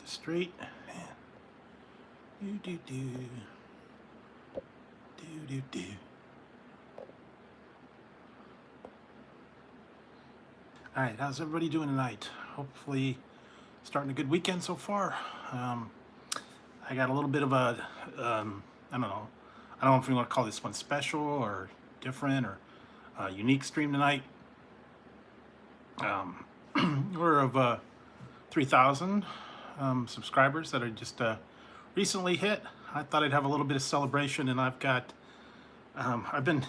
this straight. Do do do. Do do do. All right, how's everybody doing tonight? Hopefully, starting a good weekend so far. I got a little bit of a, I don't know if you want to call this one special or different or unique stream tonight. We're of 3,000 subscribers that are just recently hit. I thought I'd have a little bit of celebration, and I've got, I've been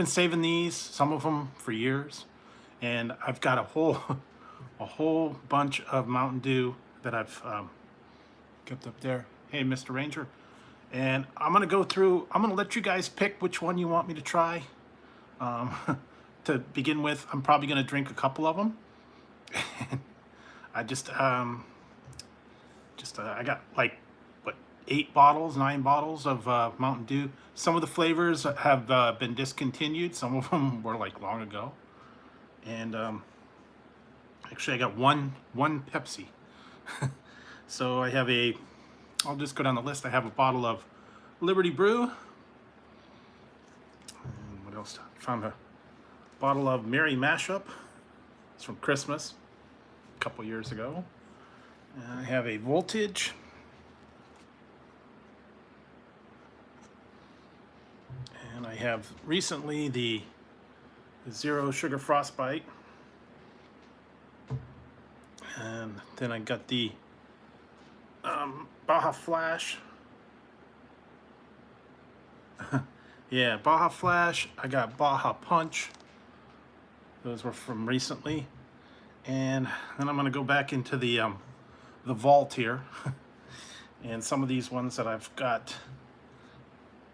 saving these, some of them for years, and I've got a whole bunch of Mountain Dew that I've kept up there. Hey, Mr. Ranger. And I'm gonna go through, I'm gonna let you guys pick which one you want me to try. To begin with, I'm probably gonna drink a couple of them. I I got like, what, 9 bottles of Mountain Dew. Some of the flavors have been discontinued. Some of them were like long ago. And actually I got one Pepsi. So I have I'll just go down the list. I have a bottle of Liberty Brew. And what else? I found a bottle of Merry Mashup. It's from Christmas a couple years ago. And I have a Voltage. And I have recently the Zero Sugar Frostbite. And then I got the Baja Flash. Yeah, Baja Flash. I got Baja Punch. Those were from recently. And then I'm going to go back into the vault here. And some of these ones that I've got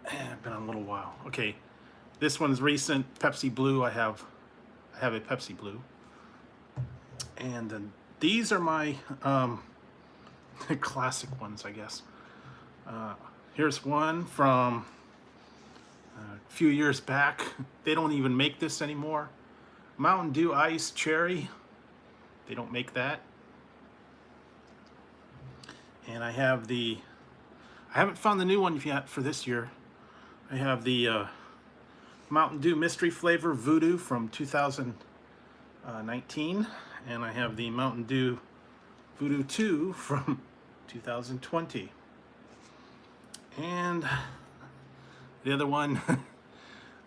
have been a little while. Okay, this one's recent. Pepsi Blue. I have a Pepsi Blue. And then these are my classic ones, I guess. Here's one from a few years back. They don't even make this anymore. Mountain Dew Ice Cherry. They don't make that. And I have I haven't found the new one yet for this year. I have the Mountain Dew Mystery Flavor Voodoo from 2019. And I have the Mountain Dew Voodoo 2 from 2020. And the other one,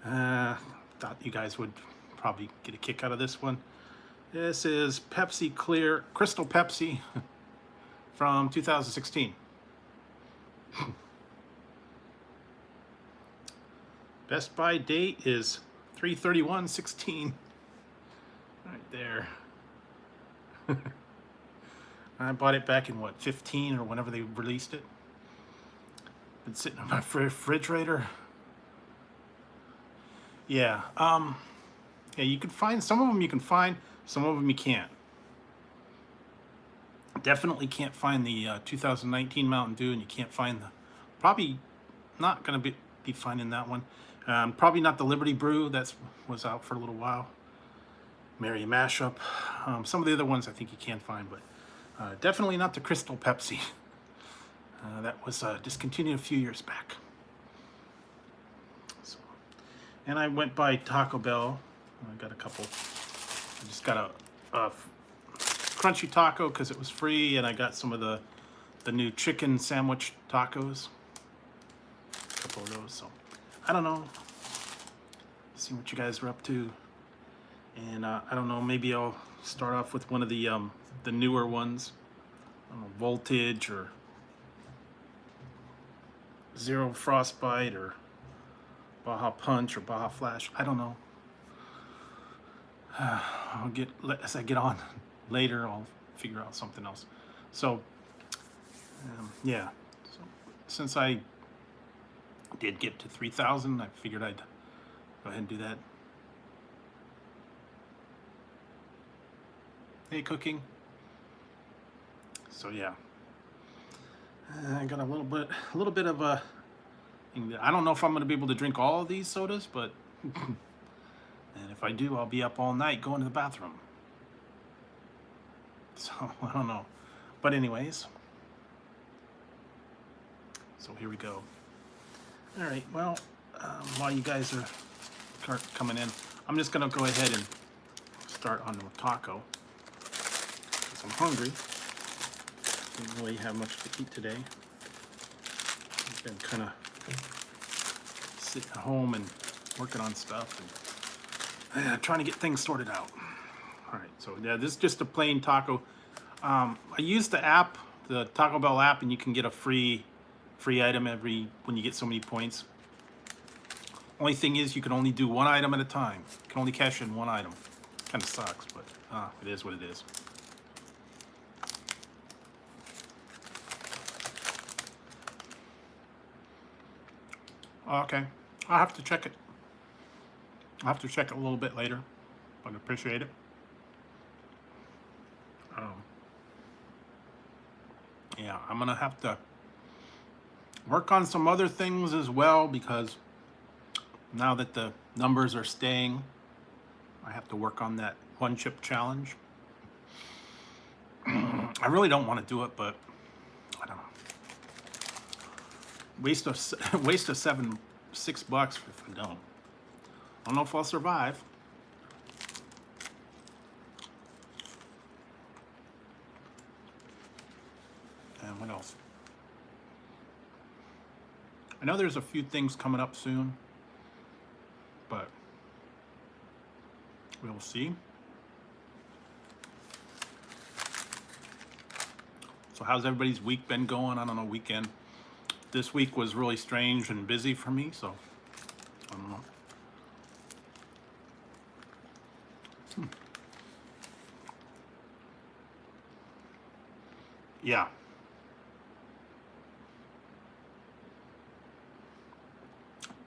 thought you guys would probably get a kick out of this one. This is Pepsi Clear, Crystal Pepsi from 2016. Best by date is 3/31/16. Right there. I bought it back in what, 15 or whenever they released it. Been sitting in my refrigerator. Yeah, yeah, you can find some of them. You can find some of them you can't. Definitely can't find the 2019 Mountain Dew, and you can't find probably not gonna be finding that one. Probably not the Liberty Brew that was out for a little while. Merry Mashup. Some of the other ones I think you can find, but definitely not the Crystal Pepsi. That was discontinued a few years back. So, and I went by Taco Bell. I got a couple. I just got a crunchy taco because it was free, and I got some of the new chicken sandwich tacos. A couple of those. So I don't know. See what you guys are up to. And I don't know, maybe I'll start off with one of the newer ones. I don't know, Voltage or Zero Frostbite or Baja Punch or Baja Flash. I don't know. As I get on later, I'll figure out something else. So, yeah. So, since I did get to 3,000, I figured I'd go ahead and do that. Hey, cooking. So yeah, I got a little bit of a. I don't know if I'm going to be able to drink all of these sodas, but and if I do, I'll be up all night going to the bathroom. So I don't know, but anyways, So here we go. All right, well, while you guys are coming in, I'm just gonna go ahead and start on the taco, because I'm hungry. Didn't really have much to eat today. I've been kind of sitting at home and working on stuff and trying to get things sorted out. All right, so yeah, this is just a plain taco. I use the app, the Taco Bell app, and you can get a free item when you get so many points. Only thing is, you can only do one item at a time. You can only cash in one item. Kind of sucks, but it is what it is. Okay, I'll have to check it. I'll have to check it a little bit later, but I appreciate it. Yeah, I'm gonna have to work on some other things as well, because now that the numbers are staying, I have to work on that one chip challenge. I really don't want to do it, but I don't know. Waste of $6 if I don't. I don't know if I'll survive. And what else? I know there's a few things coming up soon, but we'll see. So how's everybody's week been going? I don't know, weekend. This week was really strange and busy for me, so I don't know. Yeah.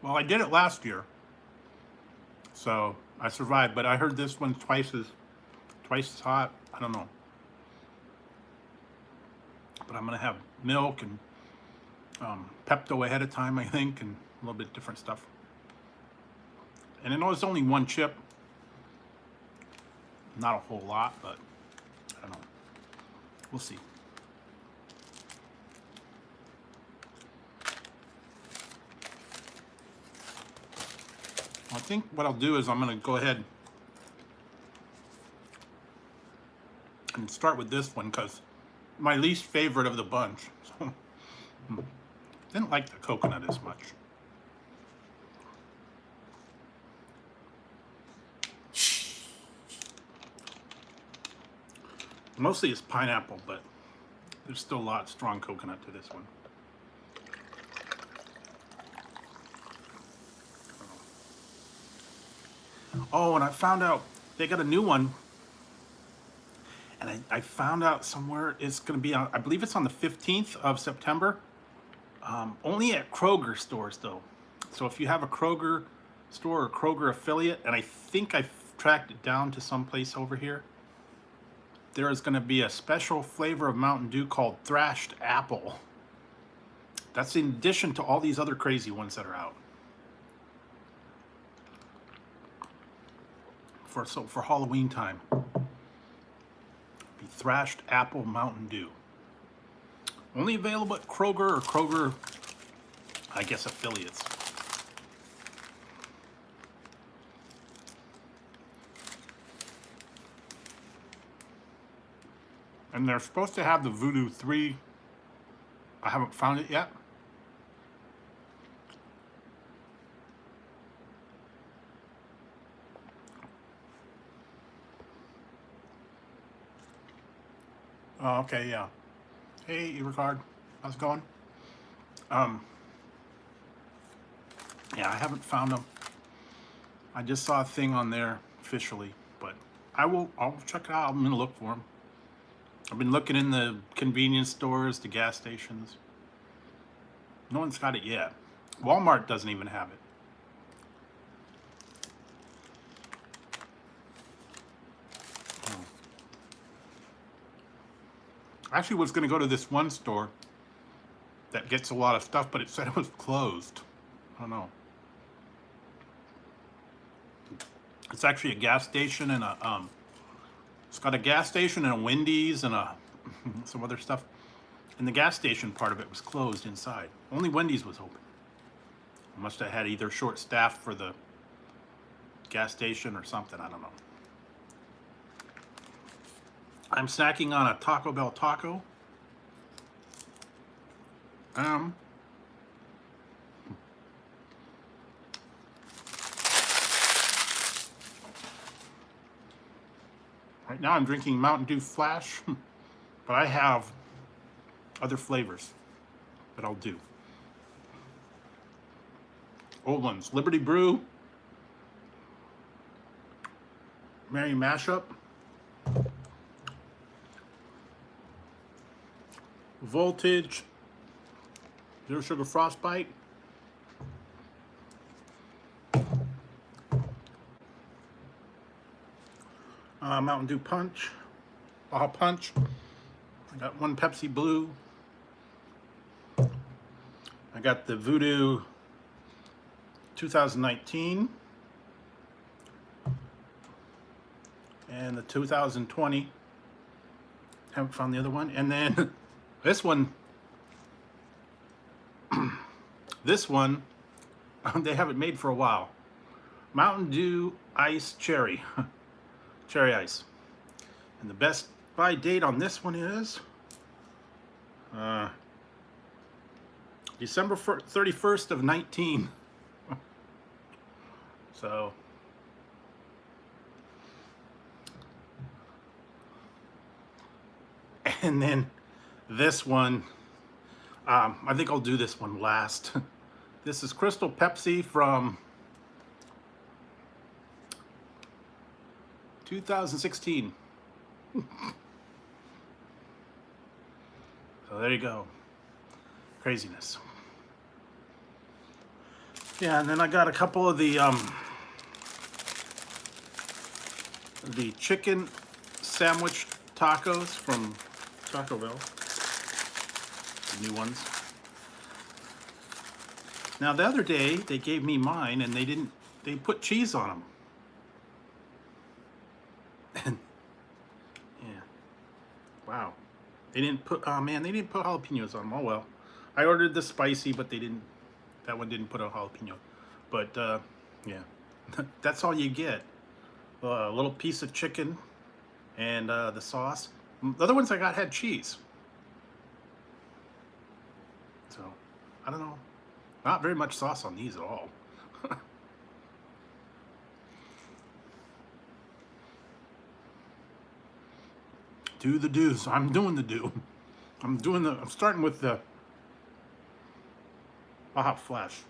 Well, I did it last year, so I survived, but I heard this one twice as hot. I don't know. But I'm gonna have milk and Pepto ahead of time, I think, and a little bit different stuff. And I know it's only one chip, not a whole lot, but I don't know. We'll see. I think what I'll do is I'm going to go ahead and start with this one, because my least favorite of the bunch. So, didn't like the coconut as much. Mostly it's pineapple, but there's still a lot of strong coconut to this one. Oh, and I found out they got a new one. And I found out somewhere it's going to be on, I believe it's on the 15th of September. Only at Kroger stores, though. So if you have a Kroger store or Kroger affiliate, and I think I tracked it down to someplace over here, there is going to be a special flavor of Mountain Dew called Thrashed Apple. That's in addition to all these other crazy ones that are out. For Halloween time. Be Thrashed Apple Mountain Dew. Only available at Kroger or Kroger, I guess, affiliates. And they're supposed to have the Voodoo 3. I haven't found it yet. Oh, okay, yeah. Hey, Ricard, how's it going? Yeah, I haven't found them. I just saw a thing on there officially, but I'll check it out. I'm gonna look for them. I've been looking in the convenience stores, the gas stations. No one's got it yet. Walmart doesn't even have it. I actually was going to go to this one store that gets a lot of stuff, but it said it was closed. I don't know. It's actually a gas station and a it's got a gas station and a Wendy's and some other stuff. And the gas station part of it was closed inside. Only Wendy's was open. I must have had either short staff for the gas station or something, I don't know. I'm snacking on a Taco Bell taco. Right now I'm drinking Mountain Dew Flash, but I have other flavors that I'll do. Old ones, Liberty Brew, Mary Mashup, Voltage, Zero Sugar Frostbite, Mountain Dew Punch, Baja Punch. I got one Pepsi Blue. I got the Voodoo 2019 and the 2020. Haven't found the other one. And then this one, they haven't made for a while. Mountain Dew Ice Cherry, cherry ice. And the best buy date on this one is December 31st of 19. So and then this one, I think I'll do this one last. This is Crystal Pepsi from 2016. So there you go. Craziness. Yeah, and then I got a couple of the chicken sandwich tacos from Taco Bell. The new ones. Now the other day they gave me mine and they put cheese on them. And yeah. Wow. They didn't put, oh man, they didn't put jalapenos on them. Oh well. I ordered the spicy, but that one didn't put a jalapeno. But yeah, that's all you get. A little piece of chicken and the sauce. The other ones I got had cheese. So, I don't know. Not very much sauce on these at all. Do the do's. I'm doing the do. I'm starting with the Baja Flash.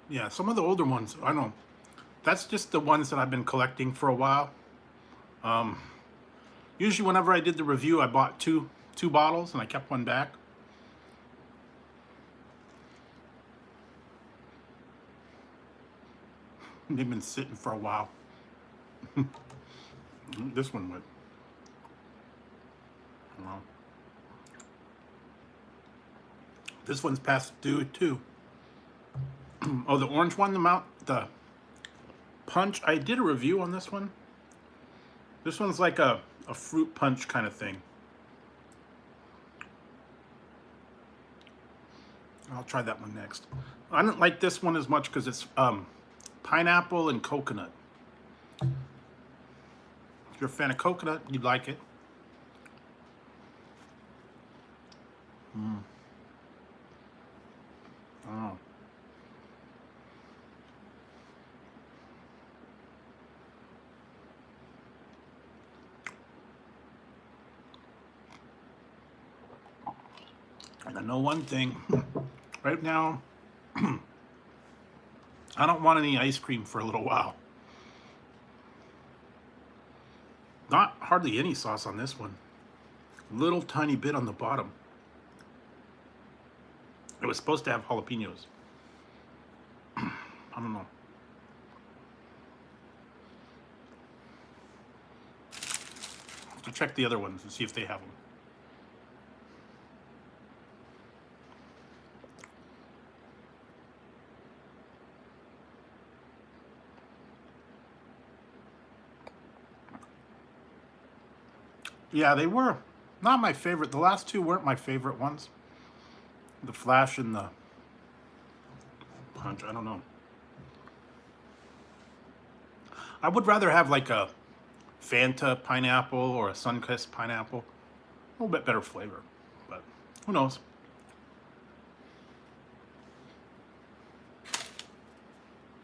Yeah, some of the older ones, I know. That's just the ones that I've been collecting for a while. Usually whenever I did the review, I bought two bottles and I kept one back. They've been sitting for a while. This one would. Well, this one's past due too. Oh, the orange one, the punch. I did a review on this one. This one's like a fruit punch kind of thing. I'll try that one next. I don't like this one as much because it's pineapple and coconut. If you're a fan of coconut, you'd like it. Oh. And I know one thing, right now, I don't want any ice cream for a little while. Not hardly any sauce on this one. Little tiny bit on the bottom. It was supposed to have jalapenos. I don't know. I'll have to check the other ones and see if they have them. Yeah, they were not my favorite. The last two weren't my favorite ones. The Flash and the Punch. I don't know. I would rather have like a Fanta pineapple or a Sunkist pineapple. A little bit better flavor, but who knows?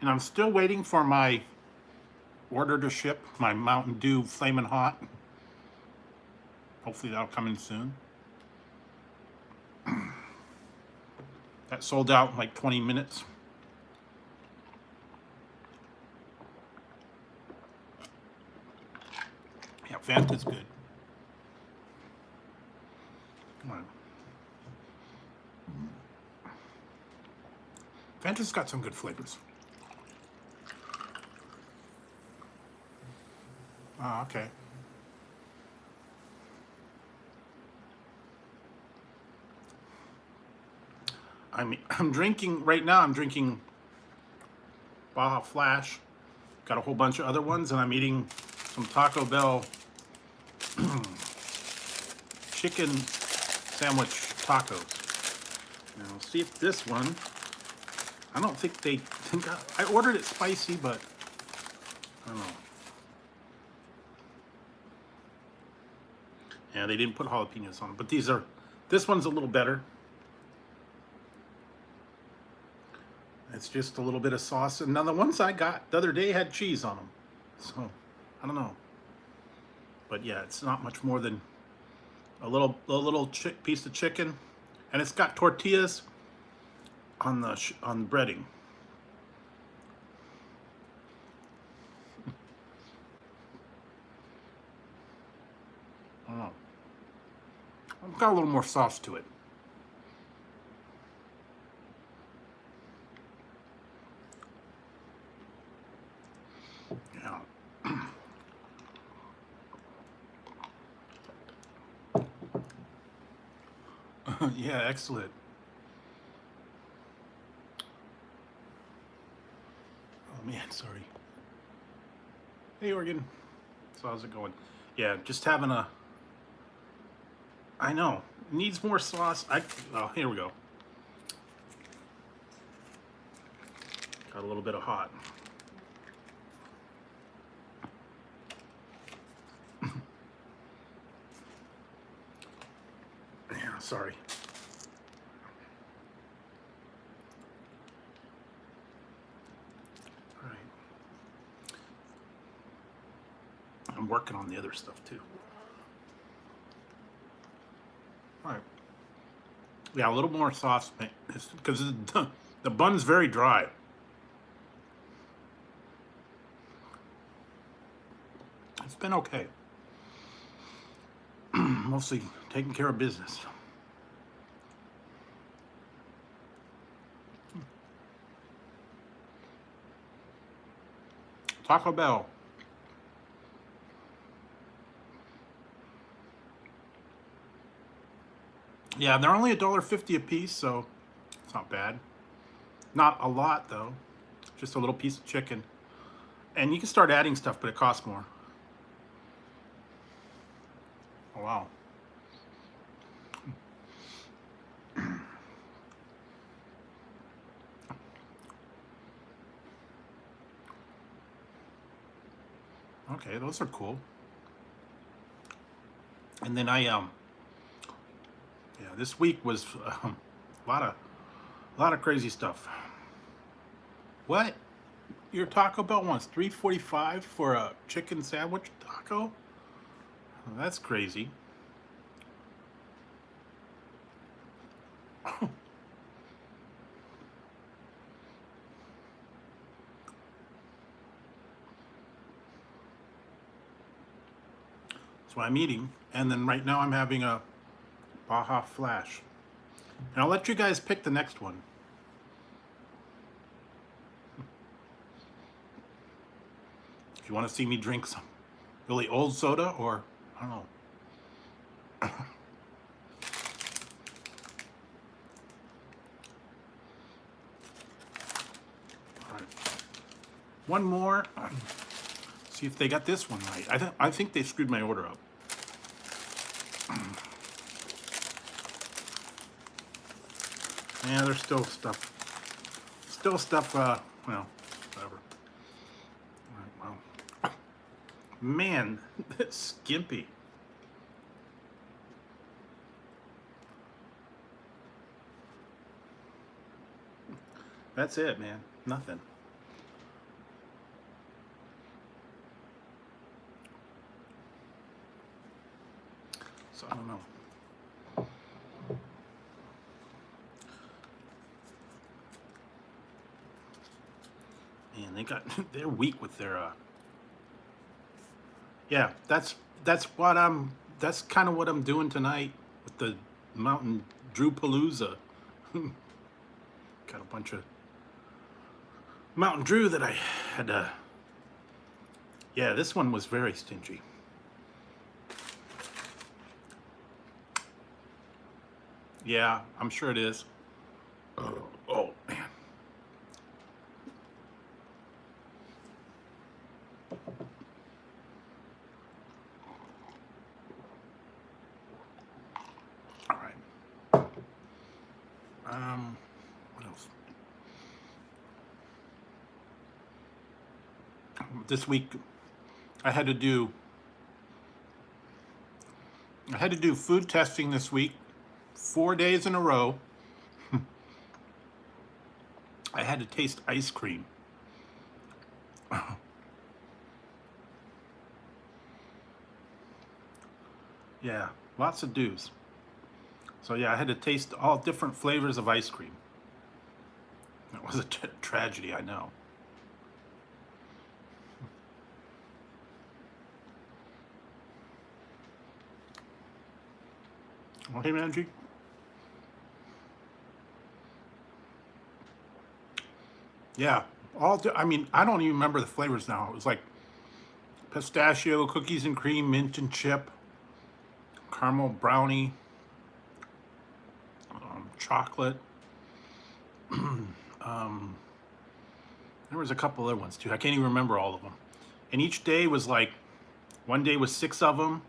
And I'm still waiting for my order to ship, my Mountain Dew Flamin' Hot. Hopefully that'll come in soon. That sold out in like 20 minutes. Yeah, Fanta's good. All right. Fanta's got some good flavors. Ah, okay. I'm drinking right now. I'm drinking Baja Flash. Got a whole bunch of other ones, and I'm eating some Taco Bell chicken sandwich tacos. Now, see if this one. I don't think they think I ordered it spicy, but I don't know. Yeah, they didn't put jalapenos on it, but this one's a little better. It's just a little bit of sauce. And now the ones I got the other day had cheese on them. So, I don't know. But yeah, it's not much more than a little piece of chicken. And it's got tortillas on the breading. I don't know. It's got a little more sauce to it. Yeah, excellent. Oh man, sorry. Hey, Oregon. So how's it going? Yeah, just having a. I know. Needs more sauce. Oh, here we go. Got a little bit of hot. Yeah, sorry. All right. I'm working on the other stuff too. All right. Yeah, a little more sauce because the bun's very dry. It's been okay. Mostly taking care of business. Taco Bell. Yeah, they're only $1.50 a piece, so it's not bad. Not a lot though, just a little piece of chicken. And you can start adding stuff, but it costs more. Oh wow. Okay, those are cool. And then yeah, this week was a lot of crazy stuff. What? Your Taco Bell wants $3.45 for a chicken sandwich taco? Well, that's crazy. That's what I'm eating. And then right now I'm having a Baja Flash. And I'll let you guys pick the next one. If you want to see me drink some really old soda, or I don't know. All right. One more. See if they got this one right. I think they screwed my order up. Yeah, there's still stuff. Well, whatever. All right, well, man, that's skimpy. That's it, man. Nothing. So I don't know. Man, they're weak with their yeah, that's kind of what I'm doing tonight with the Mountain Drewpaloosa. Got a bunch of Mountain Drew that I had to. Yeah, this one was very stingy. Yeah, I'm sure it is. Oh man. All right. What else? This week, I had to do food testing this week, 4 days in a row. I had to taste ice cream. Yeah, lots of Dews. So yeah, I had to taste all different flavors of ice cream. It was a tragedy, I know. Oh, hey, Manji. Yeah, I mean, I don't even remember the flavors now. It was like pistachio, cookies and cream, mint and chip, caramel brownie, chocolate. There was a couple other ones too. I can't even remember all of them. And each day was like, one day was 6 of them,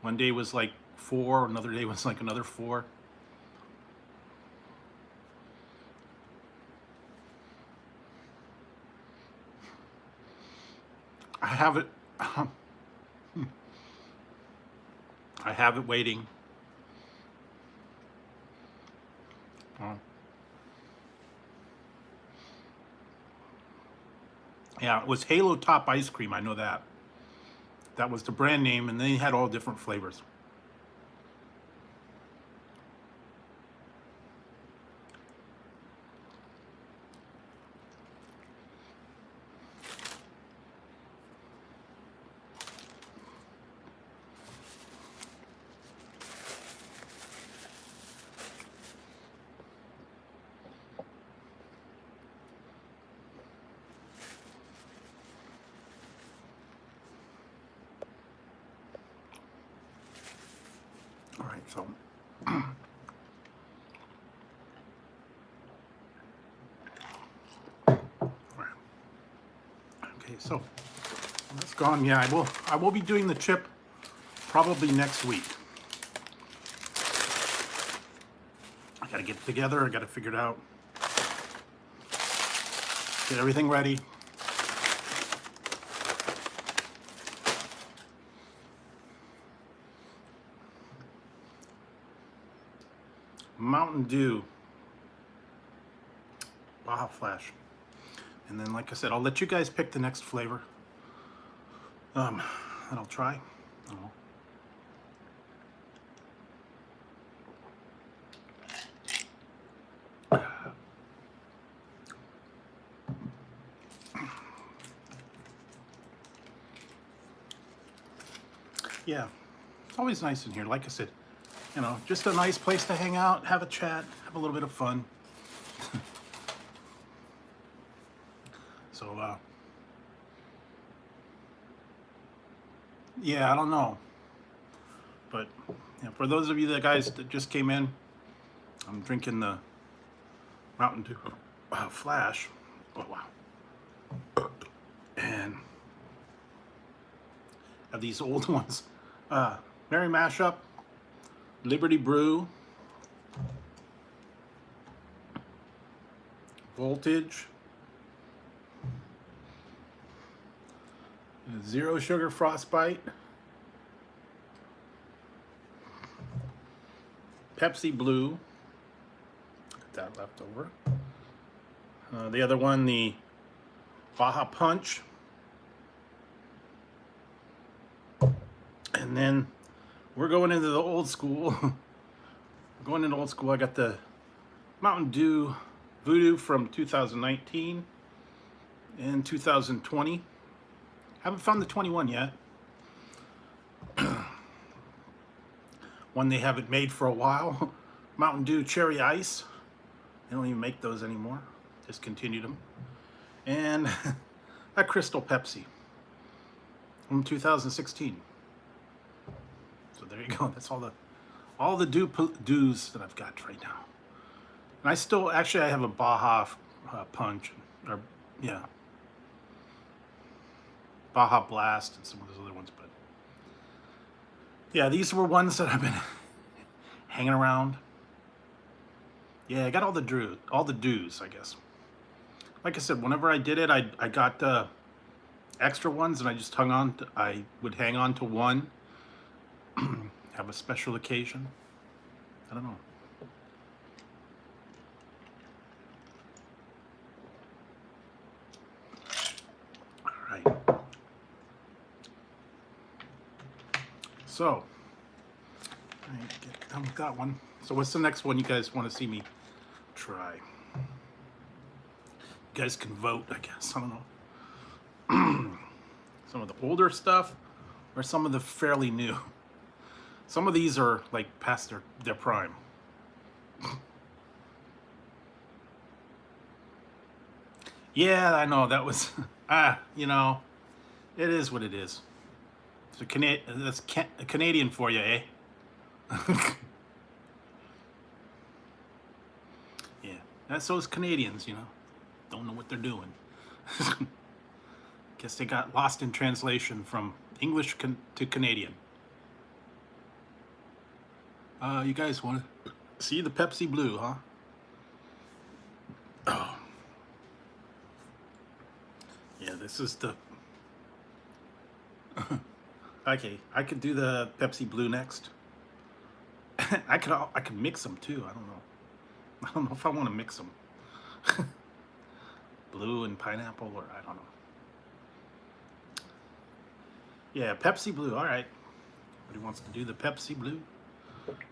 one day was like 4, another day was like another 4. I have it. I have it waiting. Yeah, it was Halo Top Ice Cream. I know that. That was the brand name, and they had all different flavors. All right, so okay, so that's gone. Yeah, I will be doing the chip probably next week. I gotta get it together. I gotta figure it out. Get everything ready. Mountain Dew. Baja Flash. And then, like I said, I'll let you guys pick the next flavor. And I'll try. Yeah, it's always nice in here. Like I said, you know, just a nice place to hang out, have a chat, have a little bit of fun. So, yeah, I don't know. But yeah, for those of you guys that just came in, I'm drinking the Mountain Dew Flash. Oh, wow. And have these old ones. Merry Mashup, Liberty Brew, Voltage, Zero Sugar Frostbite, Pepsi Blue, got that left over. The other one, the Baja Punch, and then we're going into the old school. Going into old school, I got the Mountain Dew Voodoo from 2019 and 2020. Haven't found the 21 yet. One they haven't made for a while. Mountain Dew Cherry Ice. They don't even make those anymore. Discontinued them. And a Crystal Pepsi from 2016. So there you go. That's all the Dews that I've got right now. And I still, actually, I have a Baja Punch, or yeah, Baja Blast and some of those other ones. But yeah, these were ones that I've been hanging around. Yeah, I got all the Dews, I guess. Like I said, whenever I did it, I got extra ones, and I just I would hang on to one. Have a special occasion. I don't know. All right. So, all right, get done with that one. So what's the next one you guys want to see me try? You guys can vote, I guess. I don't know. Some of the older stuff or some of the fairly new. Some of these are like past their prime. Yeah, I know that was you know, it is what it is. It's a Canadian for you, eh? Yeah, that's those Canadians, you know, don't know what they're doing. Guess they got lost in translation from English to Canadian. You guys want to see the Pepsi Blue, huh? Oh. Yeah, this is the... Okay, I could do the Pepsi Blue next. I could mix them too. I don't know if I want to mix them. Blue and pineapple, or I don't know. Yeah, Pepsi Blue. All right. Everybody wants to do the Pepsi Blue.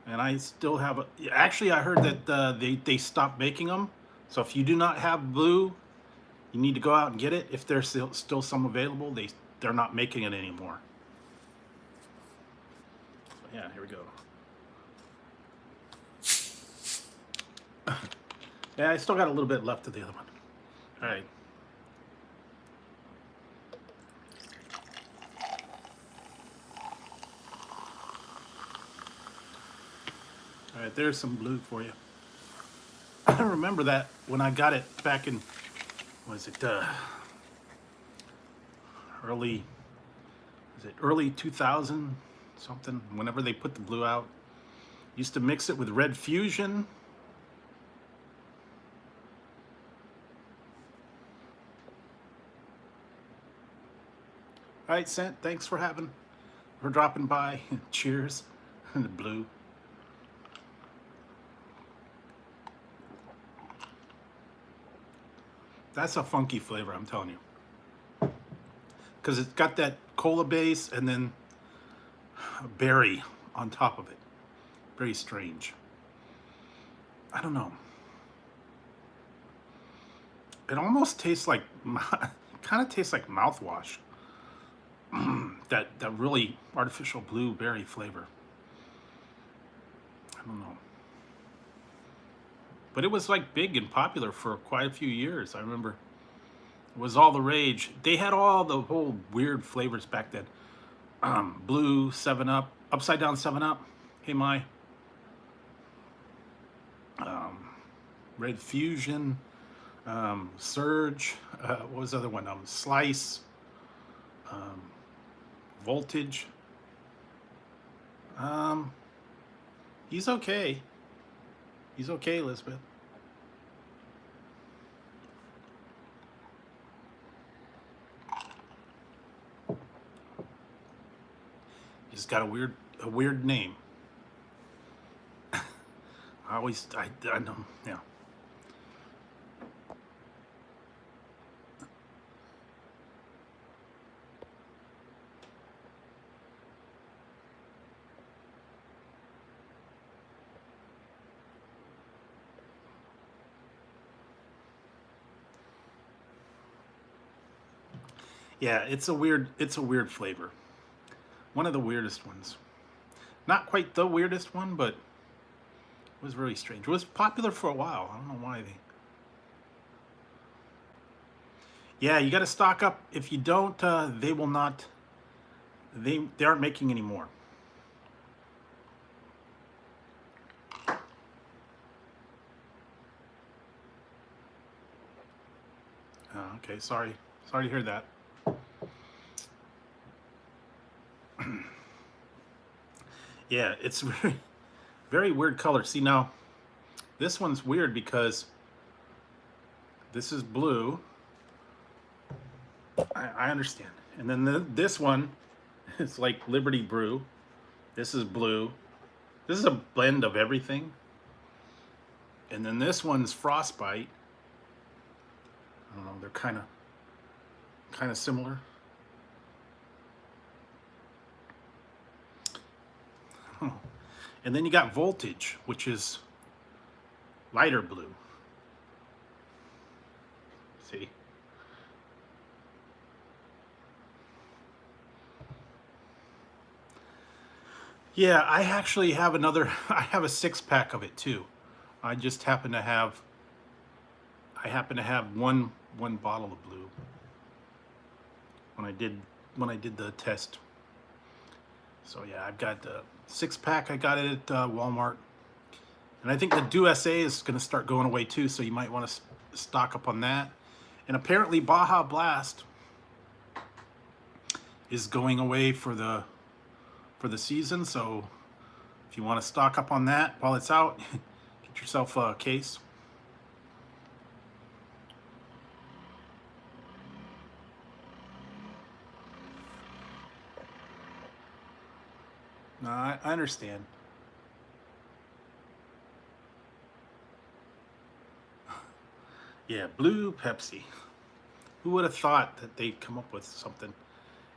And I still have a... Actually, I heard that they stopped making them. So if you do not have blue, you need to go out and get it. If there's still some available, they're not making it anymore. So yeah, here we go. Yeah, I still got a little bit left of the other one. All right. All right, there's some blue for you. I remember that when I got it back in, was it early 2000 something? Whenever they put the blue out, used to mix it with Red Fusion. All right, Scent, thanks for dropping by. Cheers. The blue. That's a funky flavor, I'm telling you. Because it's got that cola base and then a berry on top of it. Very strange. I don't know. It almost tastes like, kind of tastes like mouthwash. that really artificial blueberry flavor. I don't know. But it was like big and popular for quite a few years. I remember it was all the rage. They had all the whole weird flavors back then. Blue, 7-Up, upside down 7-Up. Hey, my. Red Fusion, Surge. What was the other one? Slice. Voltage. He's okay. He's okay, Elizabeth. got a weird name. I know, yeah. Yeah, it's a weird flavor. One of the weirdest ones. Not quite the weirdest one, but it was really strange. It was popular for a while. I don't know why they. Yeah, you got to stock up. If you don't, they will not. They aren't making any more. Okay, sorry to hear that. Yeah, it's very weird color. See now, this one's weird because this is blue. I understand. And then this one is like Liberty Brew. This is blue. This is a blend of everything. And then this one's Frostbite. I don't know, they're kind of similar. And then you got Voltage, which is lighter blue. See? Yeah, I actually have another, I have a 6-pack of it too. I just happen to have one bottle of blue when I did the test. So yeah, I've got the 6-pack. I got it at Walmart, and I think the Dew SA is going to start going away too. So you might want to stock up on that. And apparently Baja Blast is going away for the season. So if you want to stock up on that while it's out, get yourself a case. No, I understand. Yeah, blue Pepsi. Who would have thought that they'd come up with something?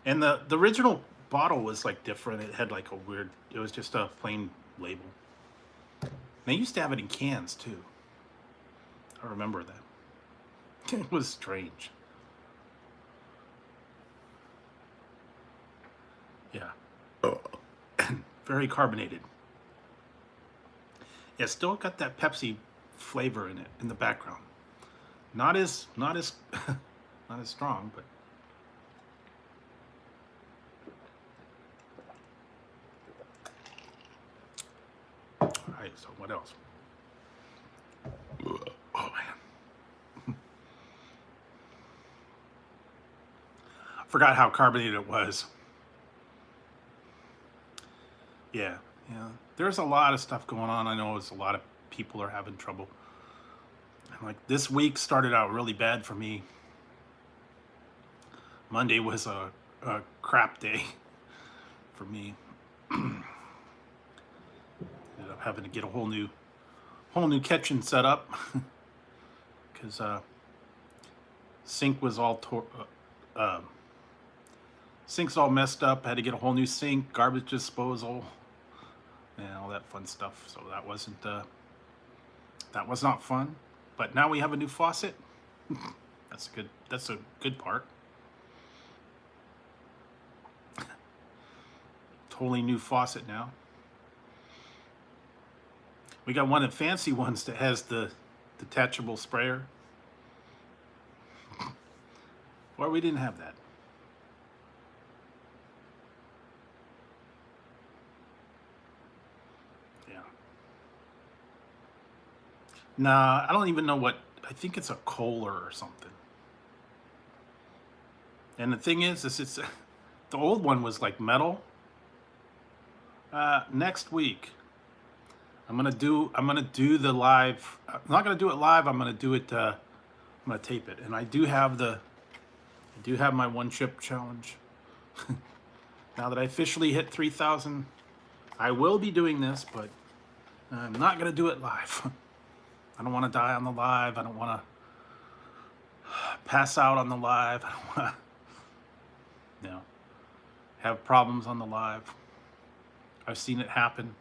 And the original bottle was like different. It had like a weird, it was just a plain label. They used to have it in cans too. I remember that. It was strange. Yeah. Very carbonated. Yeah, still got that Pepsi flavor in it in the background. Not as not as strong, but all right. So what else? Oh man, I forgot how carbonated it was. Yeah. There's a lot of stuff going on. I know a lot of people are having trouble. And like this week started out really bad for me. Monday was a crap day for me. Ended up having to get a whole new kitchen set up because sink was all sink's all messed up. I had to get a whole new sink, garbage disposal, and all that fun stuff. So that was not fun. But now we have a new faucet. That's a good part. Totally new faucet now. We got one of the fancy ones that has the detachable sprayer. Or we didn't have that. Yeah. Nah, I don't even know what, I think it's a Kohler or something. And the thing is it's the old one was like metal. Next week I'm gonna do the live. I'm not gonna do it live. I'm gonna do it. I'm gonna tape it, and I do have my one chip challenge Now that I officially hit 3,000, I will be doing this, but I'm not going to do it live. I don't want to die on the live. I don't want to pass out on the live. I don't want to, have problems on the live. I've seen it happen.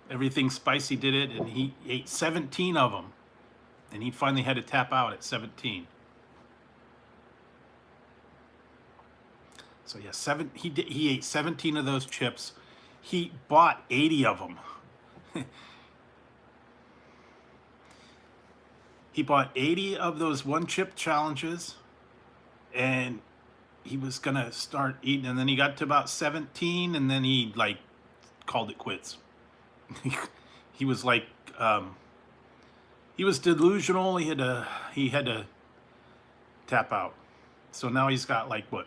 Everything Spicy did it, and he ate 17 of them, and he finally had to tap out at 17. So yeah, he ate 17 of those chips. He bought 80 of them. He bought 80 of those one chip challenges, and he was gonna start eating, and then he got to about 17, and then he like called it quits. He was like, he was delusional. He had to tap out. So now he's got like what,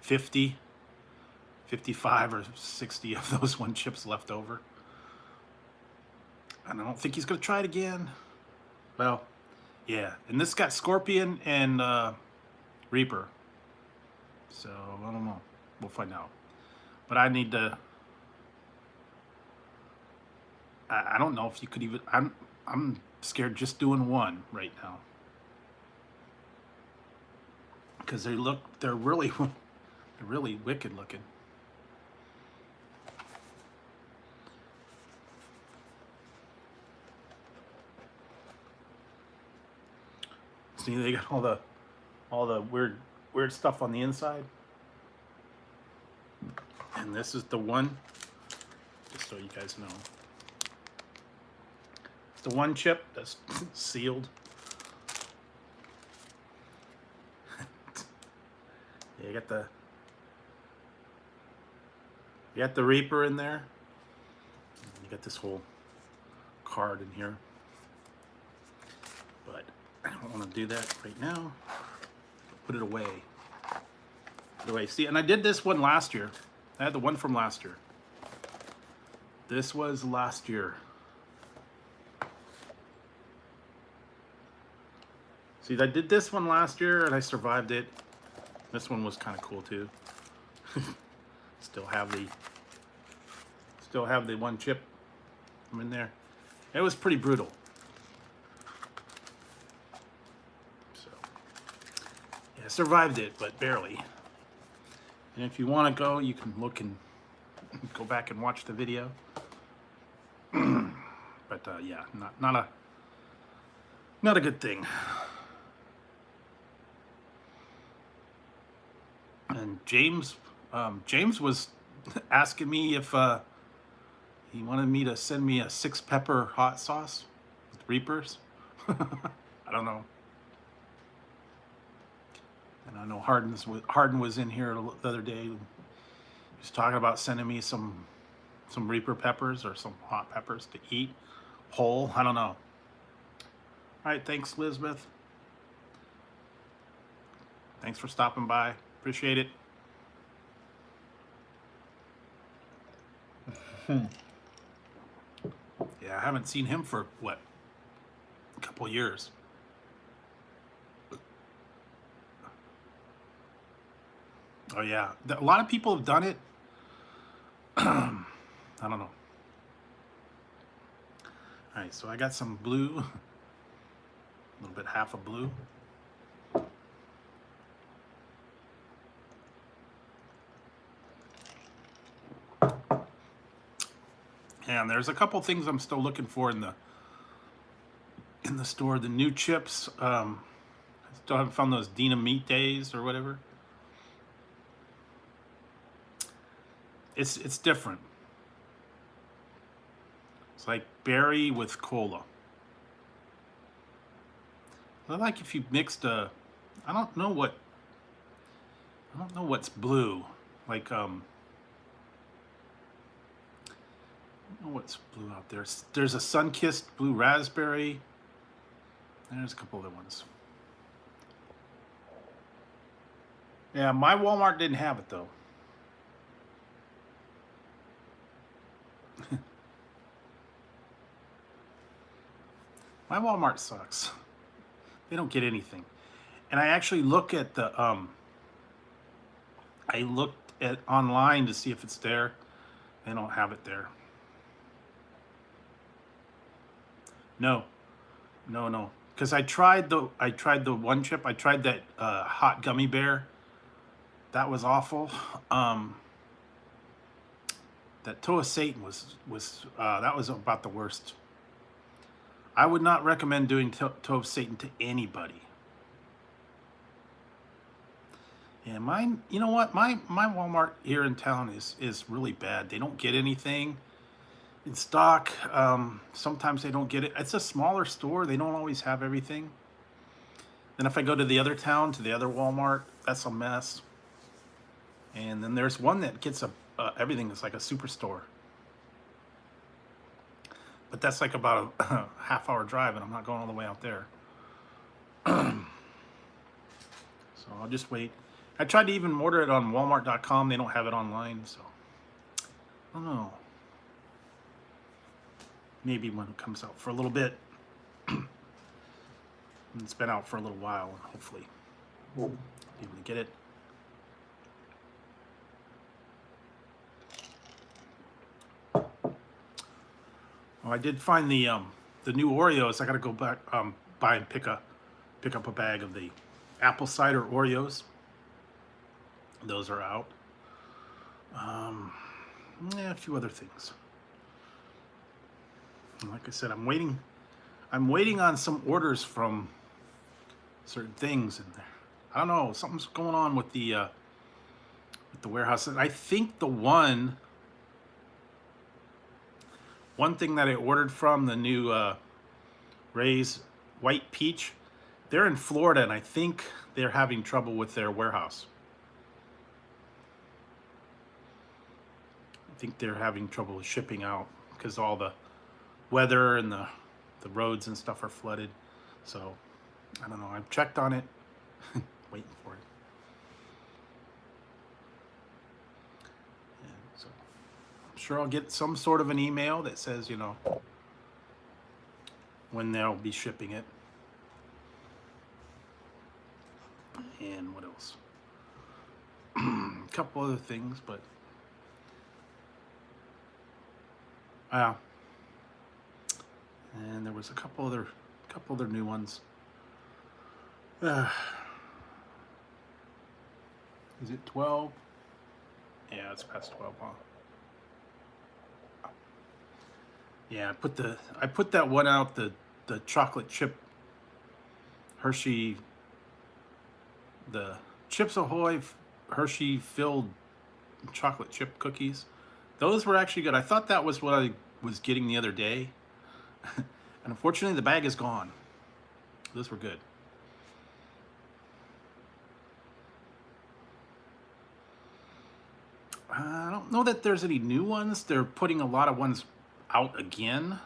50, 55 or 60 of those one chips left over. And I don't think he's gonna try it again. Well, yeah. And this got Scorpion and Reaper. So I don't know. We'll find out. But I need to. I don't know if you could even. I'm scared just doing one right now, because they're really wicked looking. See, they got all the weird stuff on the inside, and this is the one. Just so you guys know. The one chip that's sealed. Yeah, you got the Reaper in there. You got this whole card in here. But I don't want to do that right now. Put it away. Put it away. See, and I did this one last year. I had the one from last year. This was last year. See, I did this one last year and I survived it. This one was kind of cool too. Still have the one chip in there. It was pretty brutal. So yeah, I survived it, but barely. And if you want to go, you can look and go back and watch the video. But yeah, not a good thing. And James was asking me if he wanted me to send me a 6-pepper hot sauce with Reapers. I don't know. And I know Harden was in here the other day. He was talking about sending me some Reaper peppers or some hot peppers to eat whole. I don't know. All right, thanks, Elizabeth. Thanks for stopping by. Appreciate it. Yeah, I haven't seen him for what, a couple years. Oh yeah, a lot of people have done it. I don't know. All right, so I got some blue, a little bit, half a blue. And there's a couple things I'm still looking for in the store. The new chips. I still haven't found those Dinamites or whatever. It's different. It's like berry with cola. I like if you mixed I don't know what's blue. Like I don't know what's blue out there. There's a sun-kissed blue raspberry. There's a couple other ones. Yeah, my Walmart didn't have it though. My Walmart sucks. They don't get anything. And I actually look at the I looked at online to see if it's there. They don't have it there. No, no. Because I tried the one chip. I tried that hot gummy bear. That was awful. That toe of Satan was that was about the worst. I would not recommend doing toe of Satan to anybody. And mine, you know what? My Walmart here in town is really bad. They don't get anything in stock. Sometimes they don't get it. It's a smaller store. They don't always have everything. Then if I go to the other town, to the other Walmart, that's a mess. And then there's one that gets everything. It's like a superstore. But that's like about a half-hour drive, and I'm not going all the way out there. So I'll just wait. I tried to even order it on Walmart.com. They don't have it online, so I don't know. Maybe when it comes out for a little bit. It's been out for a little while, and hopefully be able to get it. Oh, I did find the new Oreos. I got to go back buy and pick up a bag of the apple cider Oreos. Those are out. Yeah, a few other things. And like I said, I'm waiting on some orders from certain things in there. I don't know, something's going on with the warehouse. And I think the one thing that I ordered from the new Ray's White Peach, they're in Florida, and I think they're having trouble with their warehouse. I think they're having trouble with shipping out because all the weather and the roads and stuff are flooded. So I don't know. I've checked on it, waiting for it. And so I'm sure I'll get some sort of an email that says, you know, when they'll be shipping it. And what else? A couple other things, but and there was a couple other new ones. Is it 12? Yeah, it's past 12, huh? Yeah, I put that one out, the chocolate chip Hershey, the Chips Ahoy Hershey filled chocolate chip cookies. Those were actually good. I thought that was what I was getting the other day. And unfortunately, the bag is gone. Those were good. I don't know that there's any new ones. They're putting a lot of ones out again.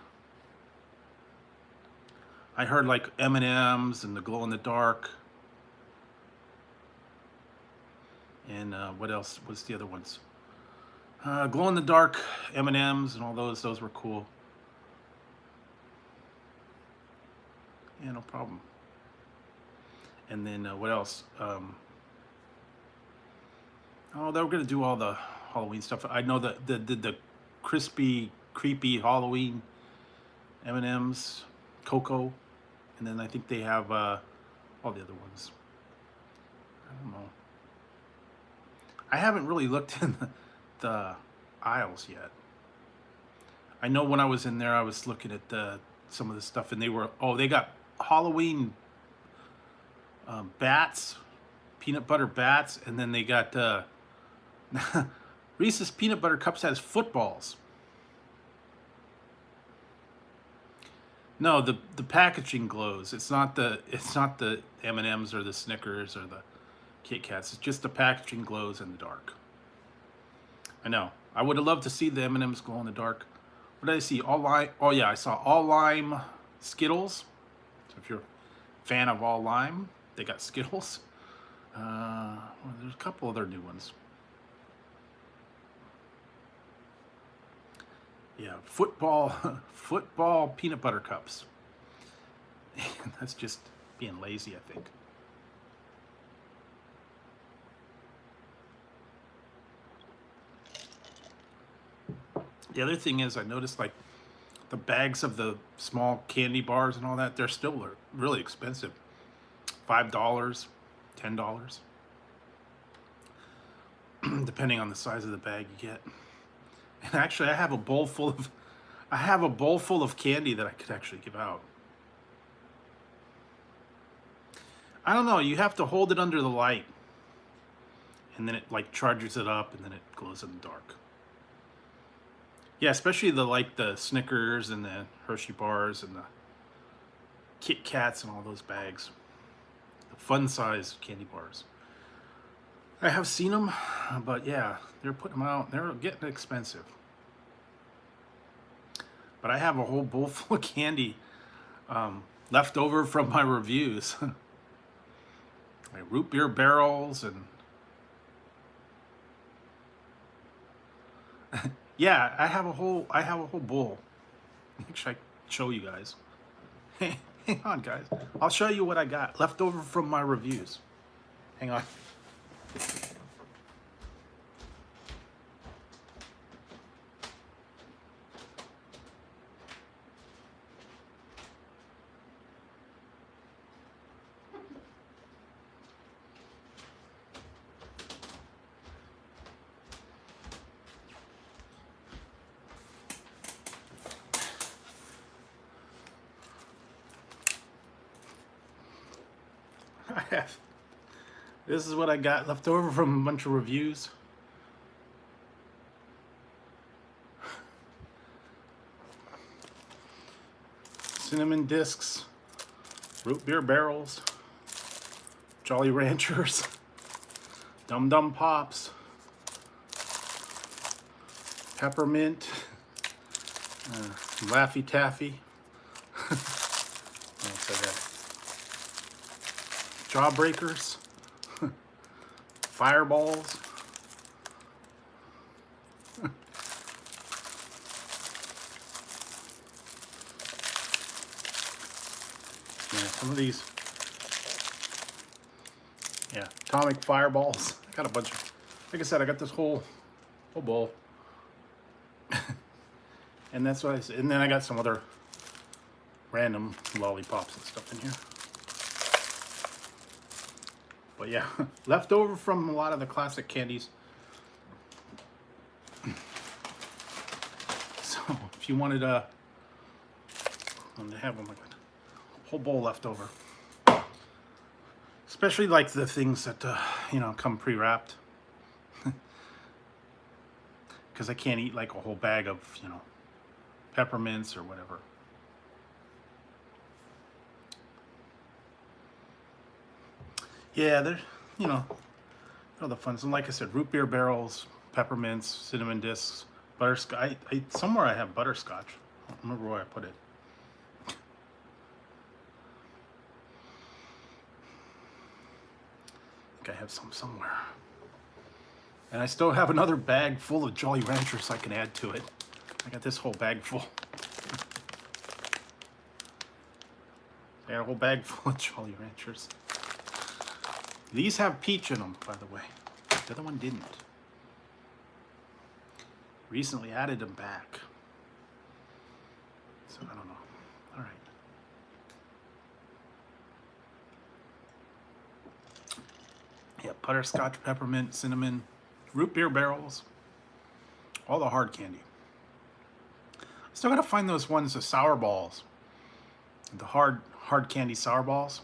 I heard like M&M's and the glow in the dark. And what else? What's the other ones? Glow in the dark M&M's and all those were cool. Yeah, no problem. And then what else? Oh, they were gonna do all the Halloween stuff. I know that the crispy, creepy Halloween M&M's, Cocoa, and then I think they have all the other ones. I don't know. I haven't really looked in the aisles yet. I know when I was in there, I was looking at some of the stuff, and they got Halloween bats, peanut butter bats, and then they got Reese's peanut butter cups has footballs. No, the packaging glows. It's not the M&Ms or the Snickers or the Kit Kats. It's just the packaging glows in the dark. I know. I would have loved to see the M&Ms glow in the dark. What did I see? All lime. Oh yeah, I saw all lime Skittles. So if you're a fan of all lime, they got Skittles. Well, there's a couple other new ones. Yeah, football peanut butter cups. That's just being lazy, I think. The other thing is, I noticed like the bags of the small candy bars and all that, they're still really expensive. $5, $10, depending on the size of the bag you get. And actually, I have a bowl full of candy that I could actually give out. I don't know, you have to hold it under the light, and then it like charges it up, and then it glows in the dark. Yeah, especially the Snickers and the Hershey bars and the Kit Kats and all those bags. The fun size candy bars. I have seen them, but yeah, they're putting them out. They're getting expensive. But I have a whole bowl full of candy left over from my reviews. My root beer barrels and yeah, I have a whole bowl. Actually, I can show you guys. Hang on, guys. I'll show you what I got left over from my reviews. Hang on. This is what I got left over from a bunch of reviews. Cinnamon discs, root beer barrels, Jolly Ranchers, Dum Dum Pops, peppermint, Laffy Taffy. What else I got? Jawbreakers, Fireballs, yeah, some of these, yeah, Atomic Fireballs. I got a bunch of, like I said, I got this whole bowl, and that's what I said. And then I got some other random lollipops and stuff in here. But yeah, left over from a lot of the classic candies. So if you wanted to have them, like a whole bowl left over. Especially like the things that you know, come pre-wrapped. Because I can't eat like a whole bag of, you know, peppermints or whatever. Yeah, they're, you know, they're the fun. And like I said, root beer barrels, peppermints, cinnamon discs, butterscotch. Somewhere I have butterscotch. I don't remember where I put it. I think I have some somewhere. And I still have another bag full of Jolly Ranchers I can add to it. I got this whole bag full. I got a whole bag full of Jolly Ranchers. These have peach in them, by the way. The other one didn't. Recently added them back. So I don't know. All right. Yeah, butterscotch, peppermint, cinnamon, root beer barrels, all the hard candy. Still gotta find those ones, the sour balls, the hard candy sour balls.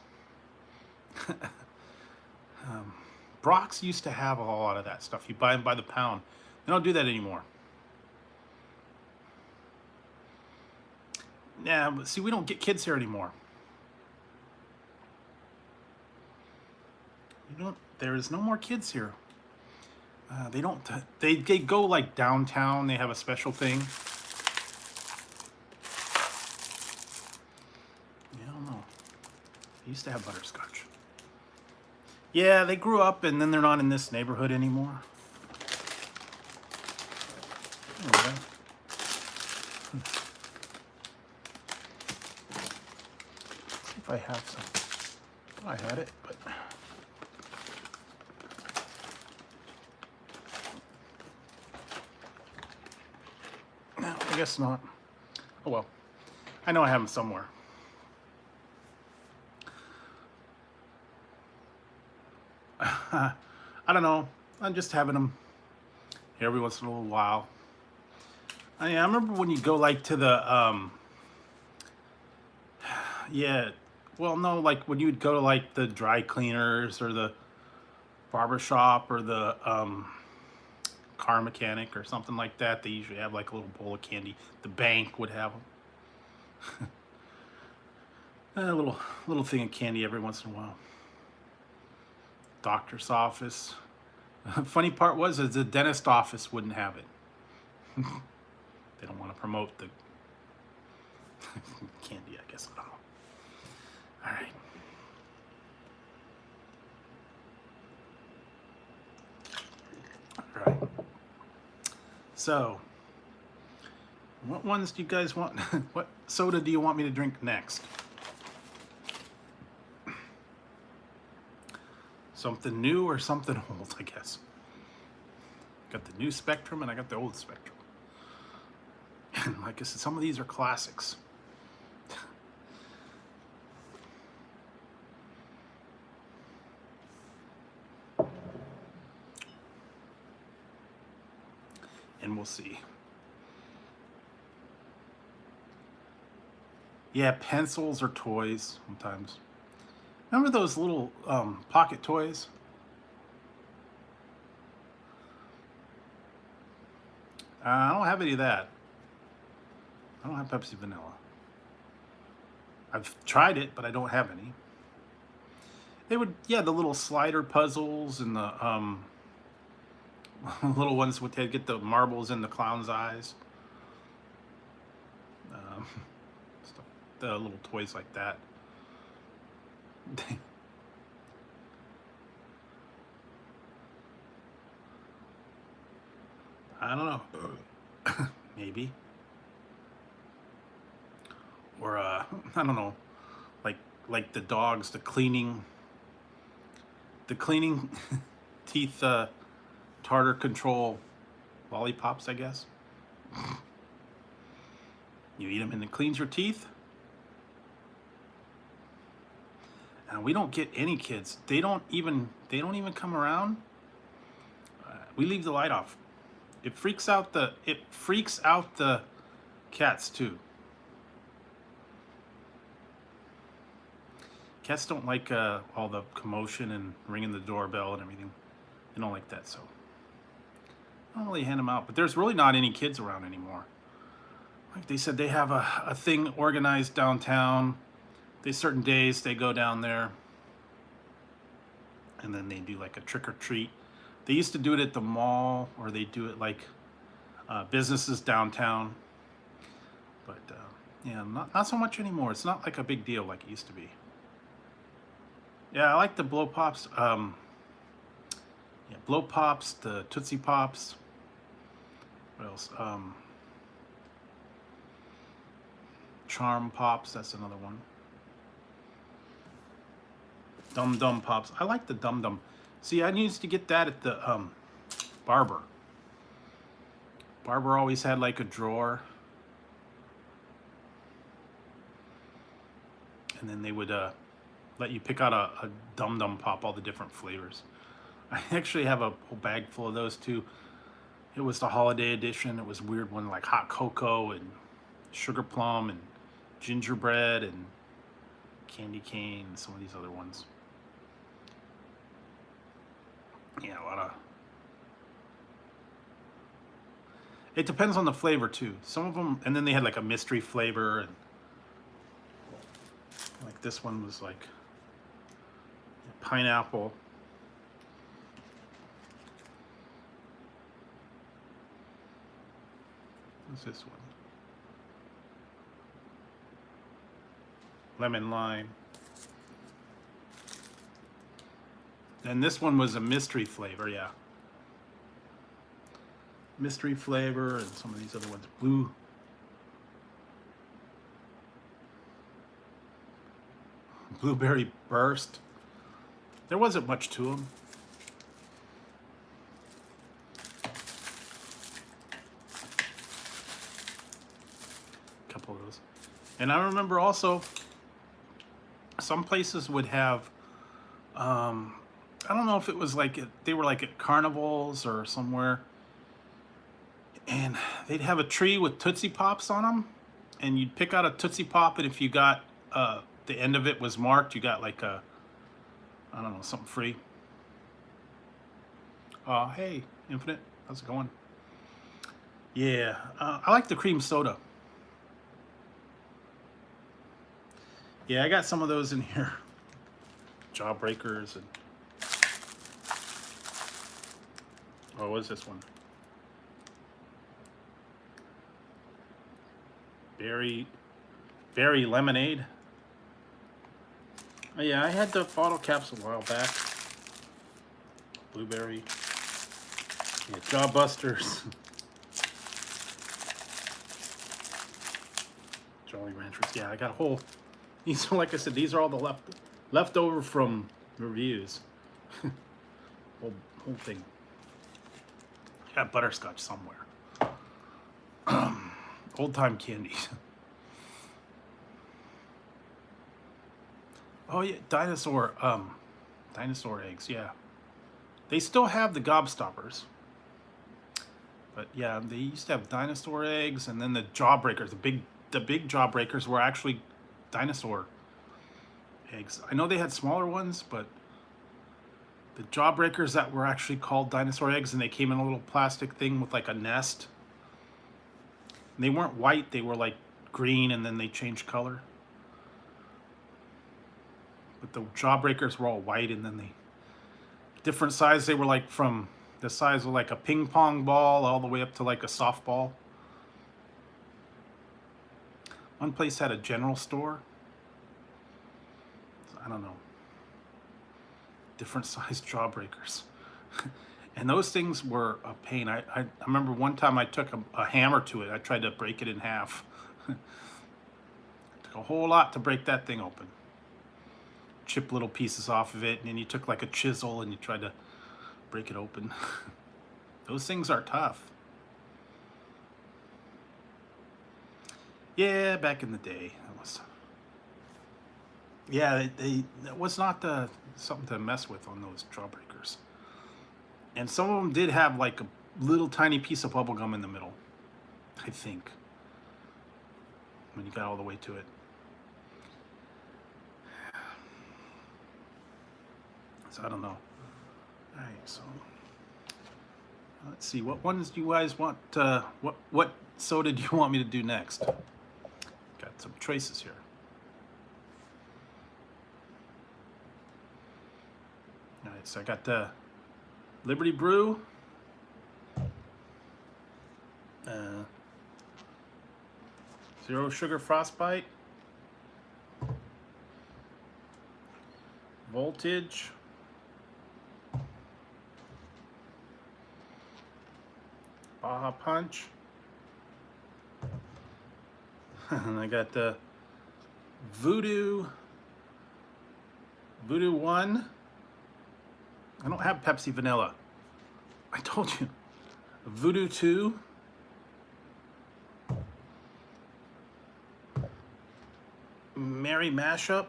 Brock's used to have a lot of that stuff. You buy them by the pound. They don't do that anymore. Yeah, but see, we don't get kids here anymore. There is no more kids here. They don't. They go like downtown. They have a special thing. Yeah, I don't know. They used to have butterscotch. Yeah, they grew up and then they're not in this neighborhood anymore. Anyway. See if I have some. I had it, but. guess not. Oh well. I know I have them somewhere. I don't know. I'm just having them here every once in a little while. I remember when you go like to the yeah, well no, like when you would go to like the dry cleaners or the barber shop or the car mechanic or something like that, they usually have like a little bowl of candy. The bank would have them. A little thing of candy every once in a while. Doctor's office. Funny part was is the dentist office wouldn't have it. They don't want to promote the candy, I guess. I don't know. All right. All right. So, what ones do you guys want? What soda do you want me to drink next? Something new or something old, I guess. Got the new Spectrum and I got the old Spectrum. And like I said, some of these are classics. And we'll see. Yeah, pencils or toys sometimes. Remember those little pocket toys? I don't have any of that. I don't have Pepsi Vanilla. I've tried it, but I don't have any. They would, yeah, the little slider puzzles and the little ones with they'd get the marbles in the clown's eyes. Stuff, the little toys like that. I don't know. Maybe. Or I don't know. Like the dogs, the cleaning teeth tartar control lollipops, I guess. You eat them and it cleans your teeth. And we don't get any kids. They don't even come around. We leave the light off. It freaks out the cats too. Cats don't like all the commotion and ringing the doorbell and everything. They don't like that, so I don't really hand them out. But there's really not any kids around anymore. Like they said, they have a thing organized downtown. There's certain days they go down there and then they do like a trick or treat. They used to do it at the mall, or they do it like businesses downtown. But yeah, not so much anymore. It's not like a big deal like it used to be. Yeah, I like the blow pops. Yeah, blow pops, the Tootsie Pops. What else? Charm Pops. That's another one. Dum Dum Pops. I like the Dum Dum. See, I used to get that at the barber. Barber always had like a drawer. And then they would let you pick out a Dum Dum Pop, all the different flavors. I actually have a whole bag full of those too. It was the holiday edition. It was a weird one, like hot cocoa and sugar plum and gingerbread and candy cane and some of these other ones. Yeah, a lot of... It depends on the flavor too. Some of them, and then they had like a mystery flavor, and like this one was like pineapple. What's this one? Lemon lime. And this one was a mystery flavor, yeah. Mystery flavor, and some of these other ones. Blueberry burst. There wasn't much to them. And I remember also some places would have, I don't know if it was like they were like at carnivals or somewhere, and they'd have a tree with Tootsie Pops on them, and you'd pick out a Tootsie Pop, and if you got the end of it was marked, you got like a, I don't know, something free. Hey, Infinite, how's it going? Yeah, I like the cream soda. Yeah, I got some of those in here. Jawbreakers and, oh, what is this one? Berry lemonade. Oh yeah, I had the bottle caps a while back. Blueberry. Yeah, Jawbusters. Jolly Ranchers. Yeah, I got a whole. These are, like I said, these are all the leftover from reviews. whole thing. I got butterscotch somewhere. Old time candies. Oh yeah, dinosaur eggs. Yeah, they still have the gobstoppers. But yeah, they used to have dinosaur eggs, and then the jawbreakers. The big jawbreakers were actually dinosaur eggs. I know they had smaller ones, but the jawbreakers that were actually called dinosaur eggs, and they came in a little plastic thing with like a nest. And they weren't white; they were like green, and then they changed color. But the jawbreakers were all white, and then they different size. They were like from the size of like a ping pong ball all the way up to like a softball. One place had a general store. I don't know. Different size jawbreakers. And those things were a pain. I remember one time I took a hammer to it. I tried to break it in half. It took a whole lot to break that thing open. Chip little pieces off of it, and then you took like a chisel and you tried to break it open. Those things are tough. Yeah, back in the day, that was. Yeah, that was not something to mess with on those jawbreakers. And some of them did have like a little tiny piece of bubble gum in the middle, I think, when you got all the way to it. So I don't know. All right, so let's see. What ones do you guys want? What soda do you want me to do next? Got some choices here. All right, so I got the Liberty Brew. Zero Sugar Frostbite. Voltage. Baja Punch. And I got the Voodoo 1. I don't have Pepsi Vanilla. I told you. Voodoo 2. Merry Mashup.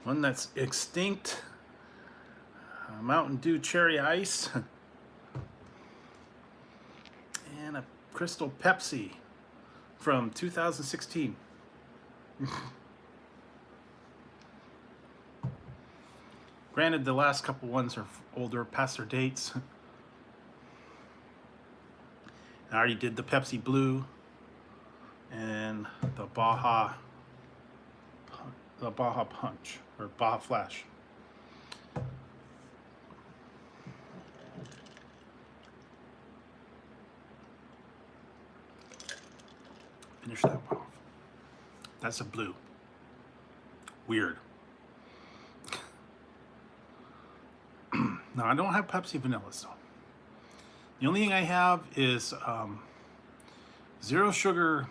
One that's extinct. Mountain Dew Cherry Ice. And a Crystal Pepsi from 2016. Granted, the last couple ones are older, past their dates. I already did the Pepsi Blue and the Baja Punch or Baja Flash. Finish that one off. That's a blue. Weird. No, I don't have Pepsi Vanilla, so. The only thing I have is Zero Sugar,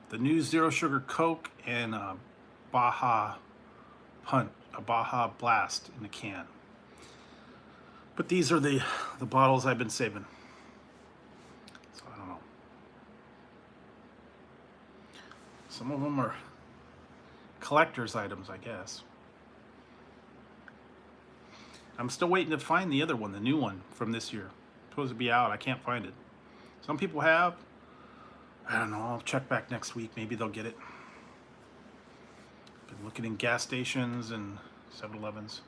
the new Zero Sugar Coke, and Baja Punch, a Baja Blast in a can. But these are the bottles I've been saving. So I don't know. Some of them are collector's items, I guess. I'm still waiting to find the other one, the new one from this year. It's supposed to be out. I can't find it. Some people have. I don't know. I'll check back next week. Maybe they'll get it. Been looking in gas stations and 7-Elevens.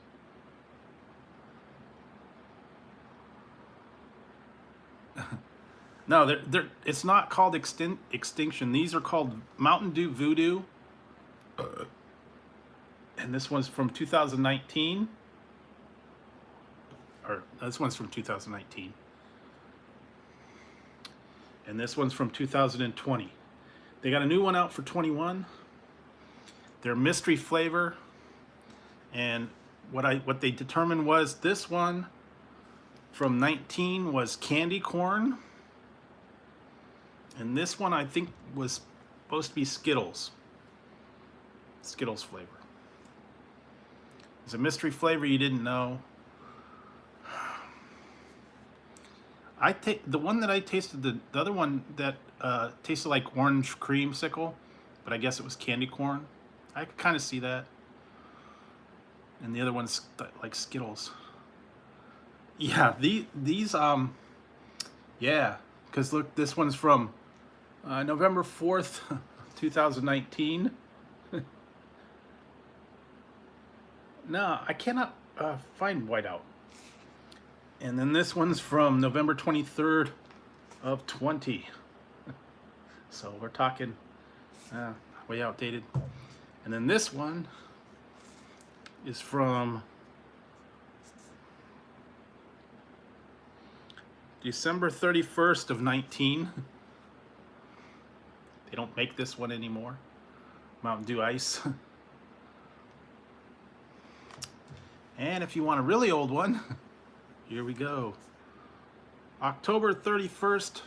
No, it's not called Extinction. These are called Mountain Dew Voodoo. And this one's from 2019. Or this one's from 2019. And this one's from 2020. They got a new one out for 21. They're mystery flavor. And what they determined was this one from 19 was candy corn. And this one I think was supposed to be Skittles. Skittles flavor. It's a mystery flavor you didn't know. The one that I tasted, the other one that tasted like orange creamsicle, but I guess it was candy corn. I could kind of see that. And the other one's like Skittles. Yeah, these yeah, because look, this one's from November 4th, 2019. No, I cannot find whiteout. And then this one's from November 23rd of 20. So we're talking way outdated. And then this one is from December 31st of 19. They don't make this one anymore. Mountain Dew Ice. And if you want a really old one, here we go. October 31st,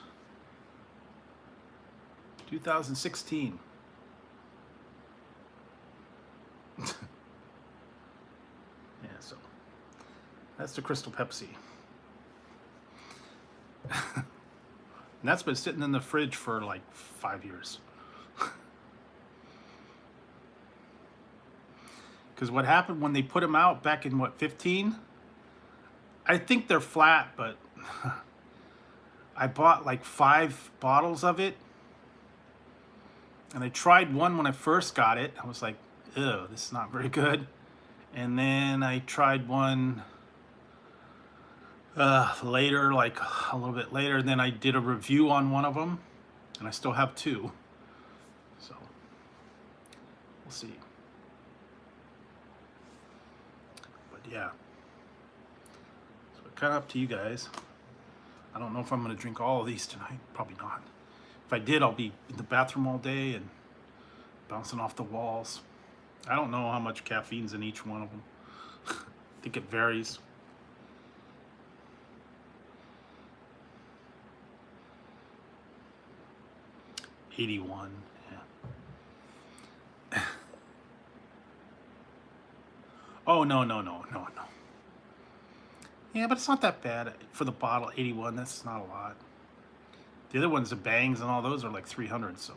2016. Yeah, so that's the Crystal Pepsi. And that's been sitting in the fridge for like 5 years. Because what happened when they put them out back in, what, 15? I think they're flat, but I bought like 5 bottles of it. And I tried one when I first got it. I was like, ew, this is not very good. And then I tried one later, like a little bit later. And then I did a review on one of them. And I still have 2. So, we'll see. But yeah. So kind of up to you guys. I don't know if I'm going to drink all of these tonight. Probably not. If I did, I'll be in the bathroom all day and bouncing off the walls. I don't know how much caffeine's in each one of them. I think it varies. $81, yeah. Oh, no. Yeah, but it's not that bad for the bottle. 81, that's not a lot. The other ones, the Bangs and all those, are like 300, so.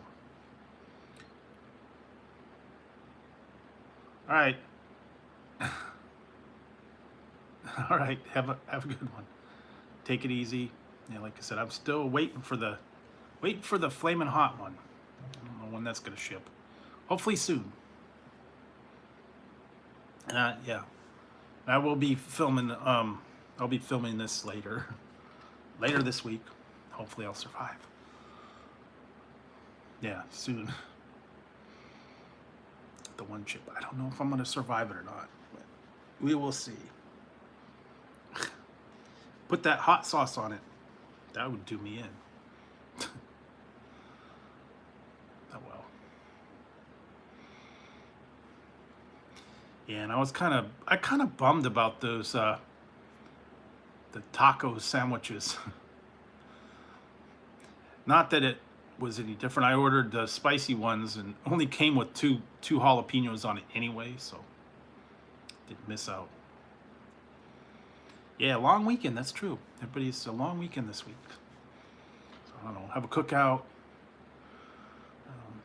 All right. All right, have a good one. Take it easy. Yeah, like I said, I'm still waiting for the flaming hot one. I don't know when that's gonna ship. Hopefully soon. Yeah. I will be filming. I'll be filming this later this week. Hopefully, I'll survive. Yeah, soon. The one chip. I don't know if I'm gonna survive it or not. But we will see. Put that hot sauce on it. That would do me in. Oh well. Yeah, and I kind of bummed about those the taco sandwiches. Not that it was any different. I ordered the spicy ones and only came with two jalapenos on it anyway, so didn't miss out. Yeah, long weekend. That's true. Everybody's a long weekend this week. So I don't know. Have a cookout.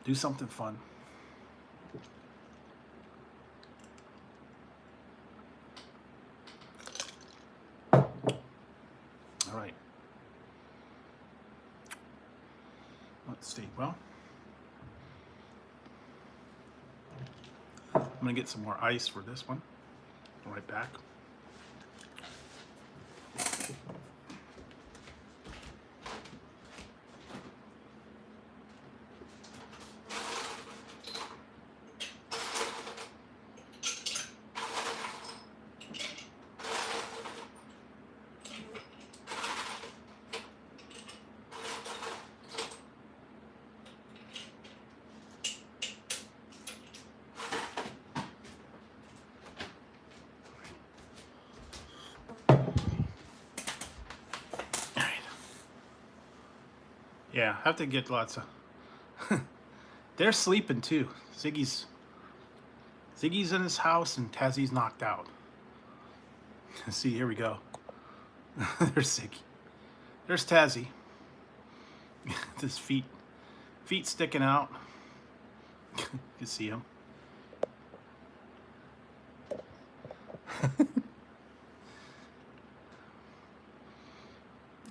Do something fun. All right. Let's see. Well, I'm gonna get some more ice for this one. Right back. Yeah, have to get lots of. They're sleeping too. Ziggy's in his house and Tazzie's knocked out. See, here we go. There's Ziggy. There's Tazzie. His feet sticking out. You can see him.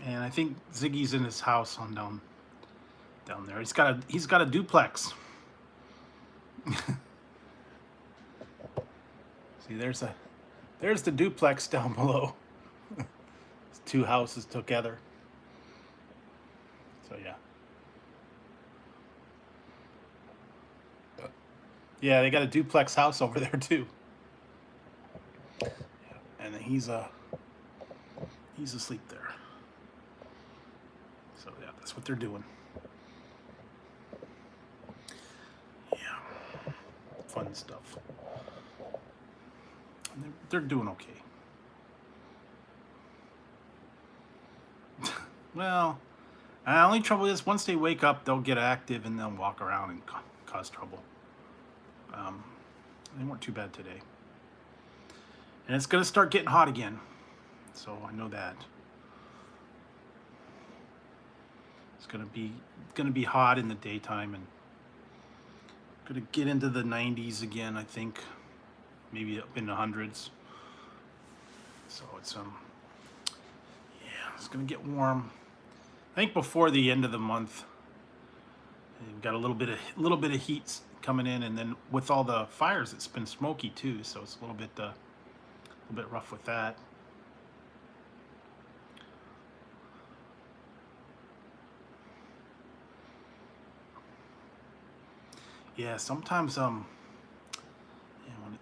And I think Ziggy's in his house on down there. He's got a duplex. See, there's the duplex down below. It's two houses together. So yeah. Yeah, they got a duplex house over there too. Yeah, and he's asleep there. So yeah, that's what they're doing. Yeah, fun stuff. And they're doing okay. Well, the only trouble is once they wake up, they'll get active and they'll walk around and cause trouble. They weren't too bad today. And it's going to start getting hot again. So I know that. It's going to be hot in the daytime and going to get into the 90s again, I think. Maybe up in the hundreds. So it's it's going to get warm. I think before the end of the month, we've got a little bit of heat coming in, and then with all the fires, it's been smoky too. So it's a little bit rough with that. Yeah, sometimes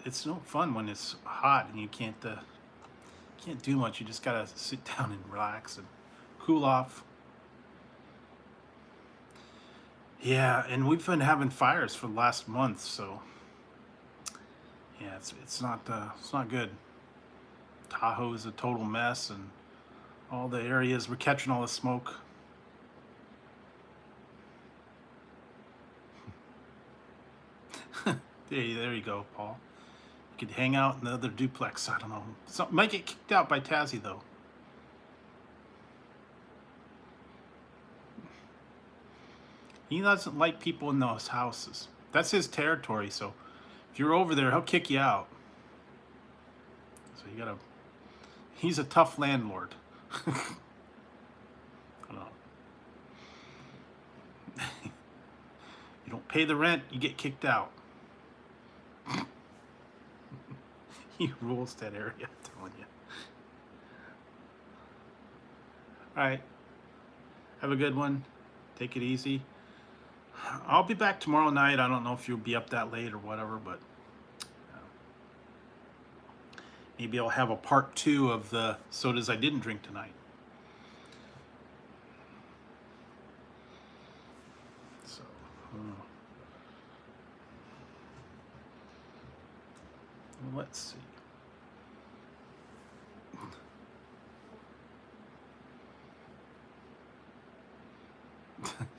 it's no fun when it's hot and you can't do much. You just gotta sit down and relax and cool off. Yeah, and we've been having fires for the last month, so yeah, it's not good. Tahoe is a total mess, and all the areas we're catching all the smoke. Hey, there you go, Paul. You could hang out in the other duplex. I don't know. Might get kicked out by Tazzie though. He doesn't like people in those houses. That's his territory, so if you're over there, he'll kick you out. So he's a tough landlord. I don't know. You don't pay the rent, you get kicked out. He rules that area, I'm telling you. All right. Have a good one. Take it easy. I'll be back tomorrow night. I don't know if you'll be up that late or whatever, but maybe I'll have a part 2 of the sodas I didn't drink tonight. So, let's see.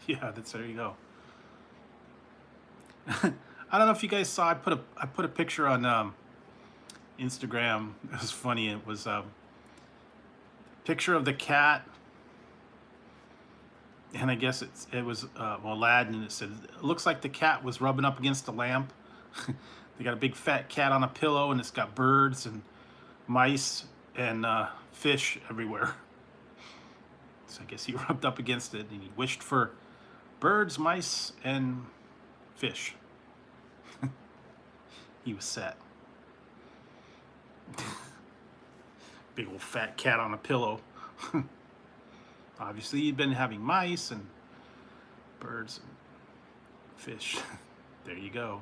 Yeah, there you go. I don't know if you guys saw. I put a picture on Instagram. It was funny. It was picture of the cat, and I guess it was well, Aladdin, and it said it looks like the cat was rubbing up against the lamp. They got a big fat cat on a pillow, and it's got birds and mice and fish everywhere. So I guess he rubbed up against it and he wished for birds, mice, and fish. He was set. Big old fat cat on a pillow. Obviously he'd been having mice and birds and fish. There you go.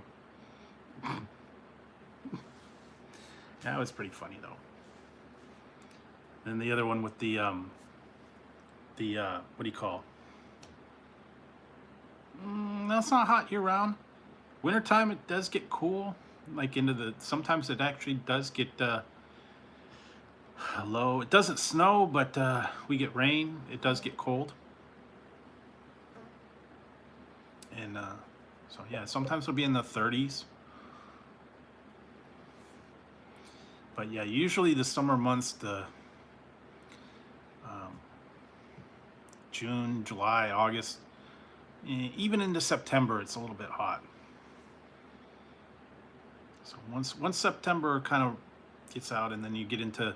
That was pretty funny though. And the other one with the what do you call? That's not hot year round. Wintertime it does get cool. Like into the, sometimes it actually does get low. It doesn't snow, but we get rain. It does get cold. And so yeah, sometimes it'll be in the 30s. But yeah, usually the summer months, the June, July, August, even into September, it's a little bit hot. So once September kind of gets out, and then you get into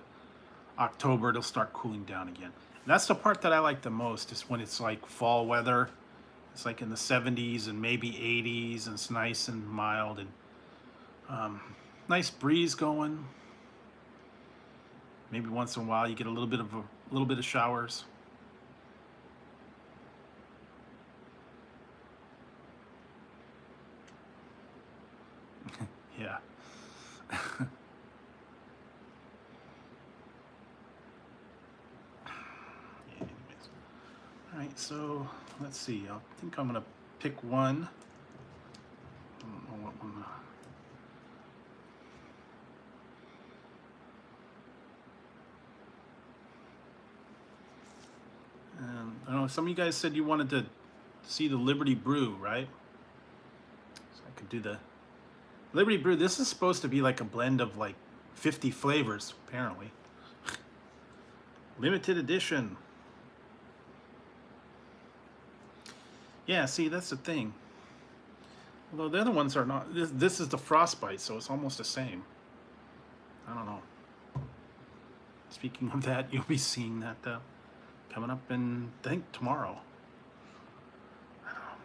October, it'll start cooling down again. And that's the part that I like the most, is when it's like fall weather. It's like in the 70s and maybe 80s, and it's nice and mild, and nice breeze going. Maybe once in a while you get a little bit of showers. Yeah. Anyways. All right, so let's see. I think I'm gonna pick one. I don't know what one. And I don't know, some of you guys said you wanted to see the Liberty Brew, right? So I could do the Liberty Brew. This is supposed to be like a blend of like 50 flavors, apparently. Limited edition. Yeah, see, that's the thing. Although the other ones are not. This is the Frostbite, so it's almost the same. I don't know. Speaking of that, you'll be seeing that coming up in, I think, tomorrow. I don't know.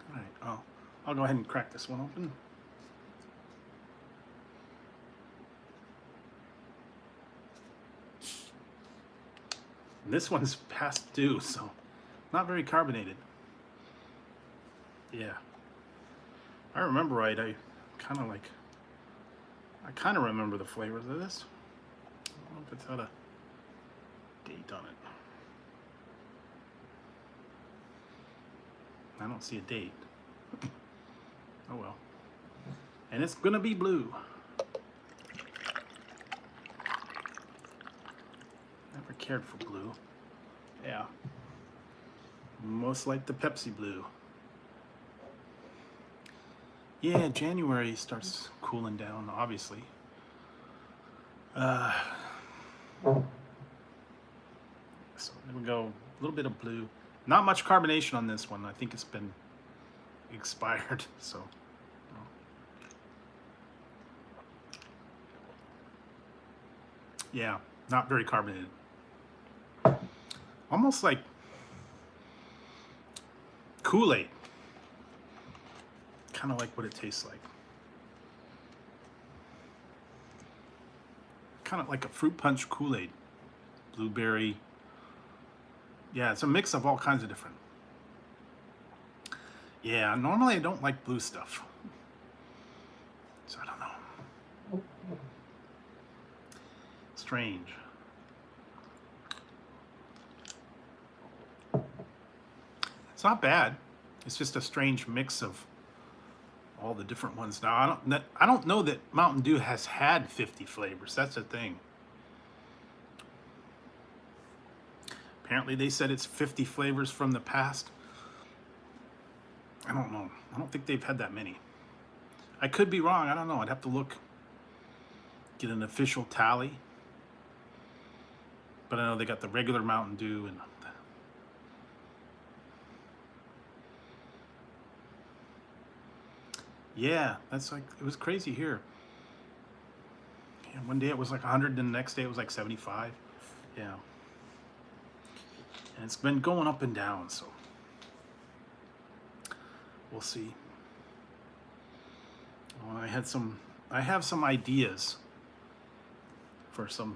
All right, I'll go ahead and crack this one open. And this one's past due, so not very carbonated. Yeah. I remember right, I kind of remember the flavors of this. I don't know if it's had a date on it. I don't see a date. Oh well. And it's gonna be blue. Never cared for blue. Yeah. Most like the Pepsi Blue. Yeah, January starts cooling down, obviously. So there we go. A little bit of blue. Not much carbonation on this one. I think it's been expired. So. Yeah, not very carbonated. Almost like Kool-Aid. Kind of like what it tastes like. Kind of like a fruit punch Kool-Aid. Blueberry. Yeah, it's a mix of all kinds of different. Yeah, normally I don't like blue stuff. So I don't know. Strange. It's not bad. It's just a strange mix of all the different ones. Now I don't know that Mountain Dew has had 50 flavors. That's the thing. Apparently they said it's 50 flavors from the past. I don't know. I don't think they've had that many. I could be wrong. I don't know. I'd have to look get an official tally. But I know they got the regular Mountain Dew and yeah, that's like, it was crazy here. Yeah, one day it was like 100, and the next day it was like 75. Yeah. And it's been going up and down, so we'll see. Well, I have some ideas for some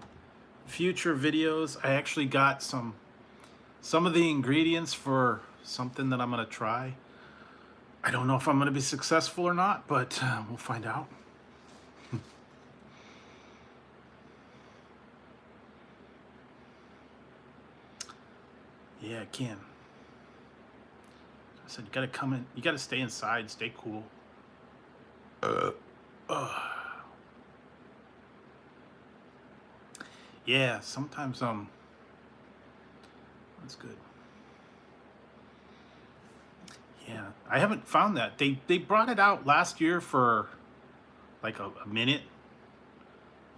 future videos. I actually got some of the ingredients for something that I'm gonna try. I don't know if I'm gonna be successful or not, but we'll find out. Yeah, I can. I said, you gotta come in, you gotta stay inside, stay cool. Yeah, sometimes that's good. Yeah, I haven't found that. They brought it out last year for like a minute.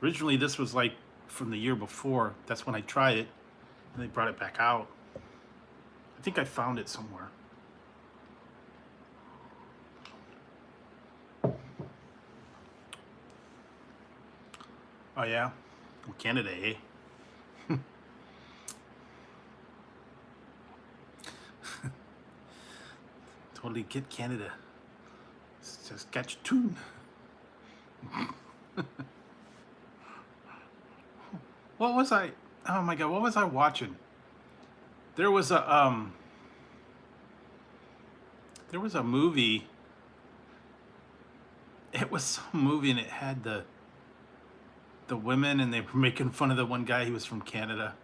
Originally this was like from the year before. That's when I tried it, and they brought it back out. I think I found it somewhere. Oh yeah, well, Canada, eh? Totally get Canada. Saskatchewan. What was I? Oh my God, what was I watching? There was a movie. It was some movie, and it had the women, and they were making fun of the one guy. He was from Canada.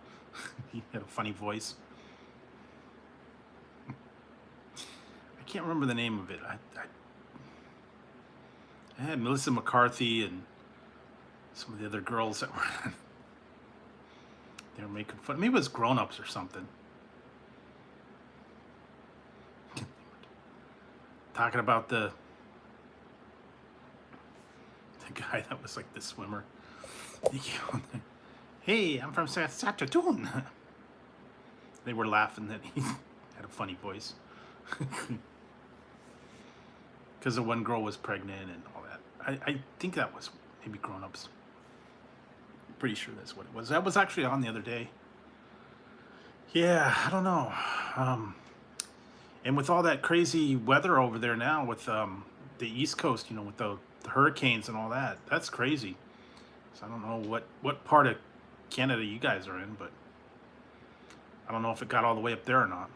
He had a funny voice. I can't remember the name of it. I had Melissa McCarthy and some of the other girls that were they were making fun. Maybe it was Grown Ups or something. Talking about the guy that was like the swimmer. Hey, I'm from Saskatchewan. They were laughing that he had a funny voice. Because the one girl was pregnant and all that. I think that was maybe Grown Ups. Pretty sure that's what it was. That was actually on the other day. Yeah, I don't know. And with all that crazy weather over there now, with the East Coast, you know, with the hurricanes and all that, that's crazy. So I don't know what part of Canada you guys are in, but I don't know if it got all the way up there or not.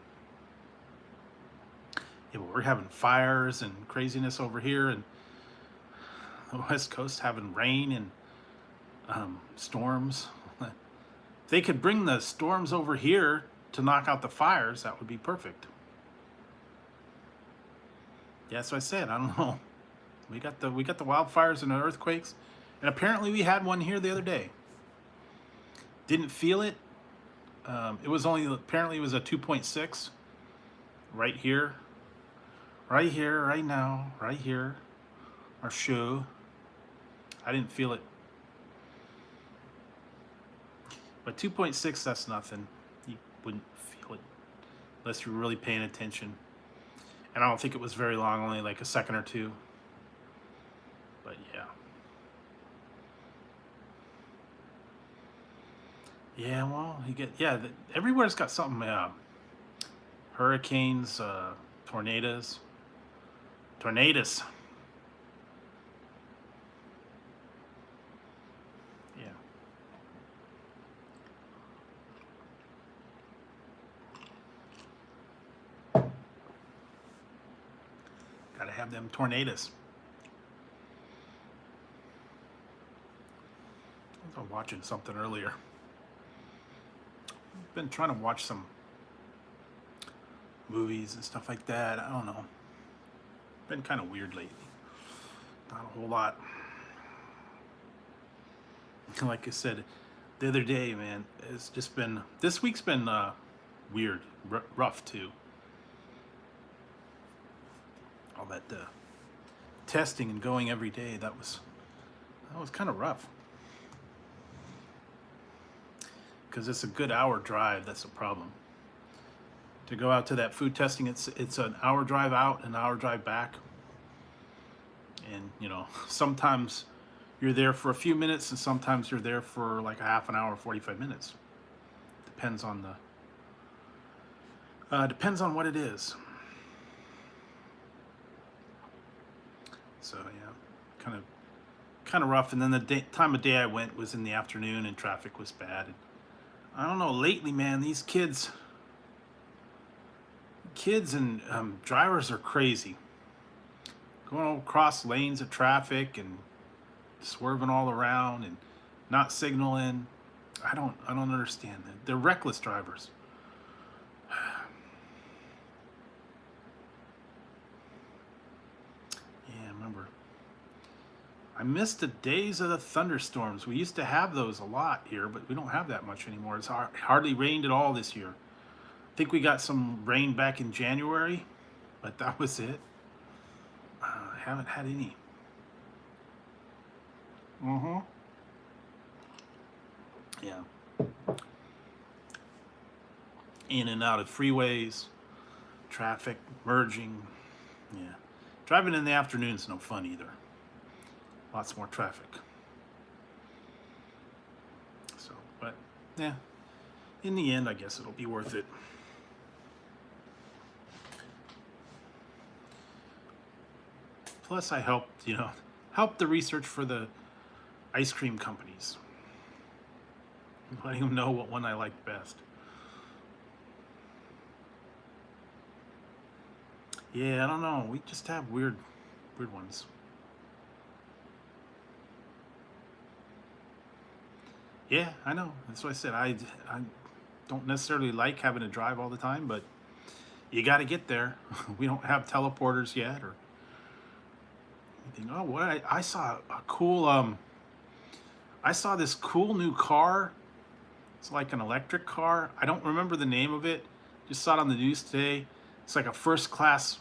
Yeah, but we're having fires and craziness over here, and the West Coast having rain and storms. If they could bring the storms over here to knock out the fires, that would be perfect. Yeah, so I said, I don't know. We got the wildfires and the earthquakes, and apparently we had one here the other day. Didn't feel it. It was only, apparently it was a 2.6 right here, right now, right here. Our show. I didn't feel it. But 2.6, that's nothing. You wouldn't feel it unless you're really paying attention. And I don't think it was very long, only like a second or two. But yeah. Yeah, well, you get, yeah, everywhere's got something, hurricanes, tornadoes. Yeah. Gotta have them tornadoes. I was watching something earlier. I've been trying to watch some movies and stuff like that. I don't know. Been kind of weird lately. Not a whole lot. Like I said the other day, man, it's just been, this week's been weird, rough too. All that testing and going every day, that was kind of rough. because it's a good hour drive. That's the problem. To go out to that food testing, it's an hour drive out, an hour drive back, and you know, sometimes you're there for a few minutes, and sometimes you're there for like a half an hour, 45 minutes. Depends on what it is. So yeah, kind of rough. And then the time of day I went was in the afternoon, and traffic was bad. And I don't know. Lately, man, these kids and drivers are crazy, going across lanes of traffic and swerving all around and not signaling. I don't understand that. They're reckless drivers. Yeah, remember. I miss the days of the thunderstorms. We used to have those a lot here, but we don't have that much anymore. It's hardly rained at all this year. I think we got some rain back in January, but that was it. I haven't had any. Yeah. In and out of freeways, traffic, merging. Yeah. Driving in the afternoon is no fun either. Lots more traffic. So, but yeah, in the end, I guess it'll be worth it. Plus, I helped the research for the ice cream companies, letting them know what one I liked best. Yeah, I don't know. We just have weird ones. Yeah, I know. That's what I said. I don't necessarily like having to drive all the time, but you got to get there. We don't have teleporters yet or anything. Oh, what I saw a cool I saw this cool new car. It's like an electric car. I don't remember the name of it. Just saw it on the news today. It's like a first class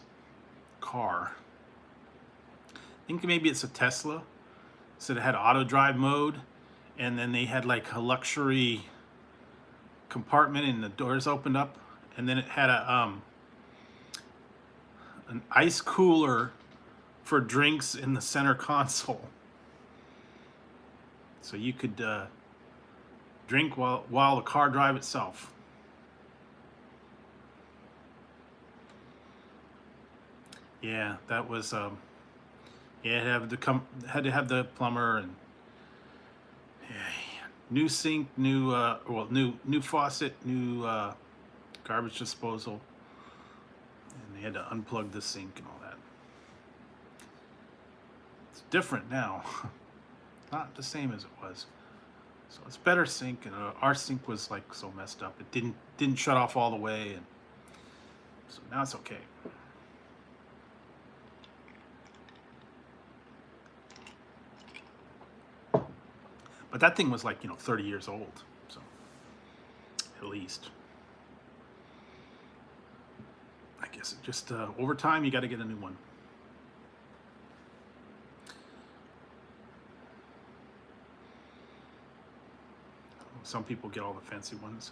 car. I think maybe it's a Tesla. So it had auto drive mode, and then they had like a luxury compartment, and the doors opened up, and then it had an ice cooler for drinks in the center console. So you could drink while the car drive itself. Yeah, that was yeah, had to have the plumber, and yeah, new sink, new faucet, new garbage disposal, and they had to unplug the sink and all that. It's different now. Not the same as it was. So it's better sink, and our sink was like so messed up. It didn't shut off all the way, and so now it's okay. But that thing was like 30 years old, so at least. I guess it just over time you got to get a new one. Some people get all the fancy ones.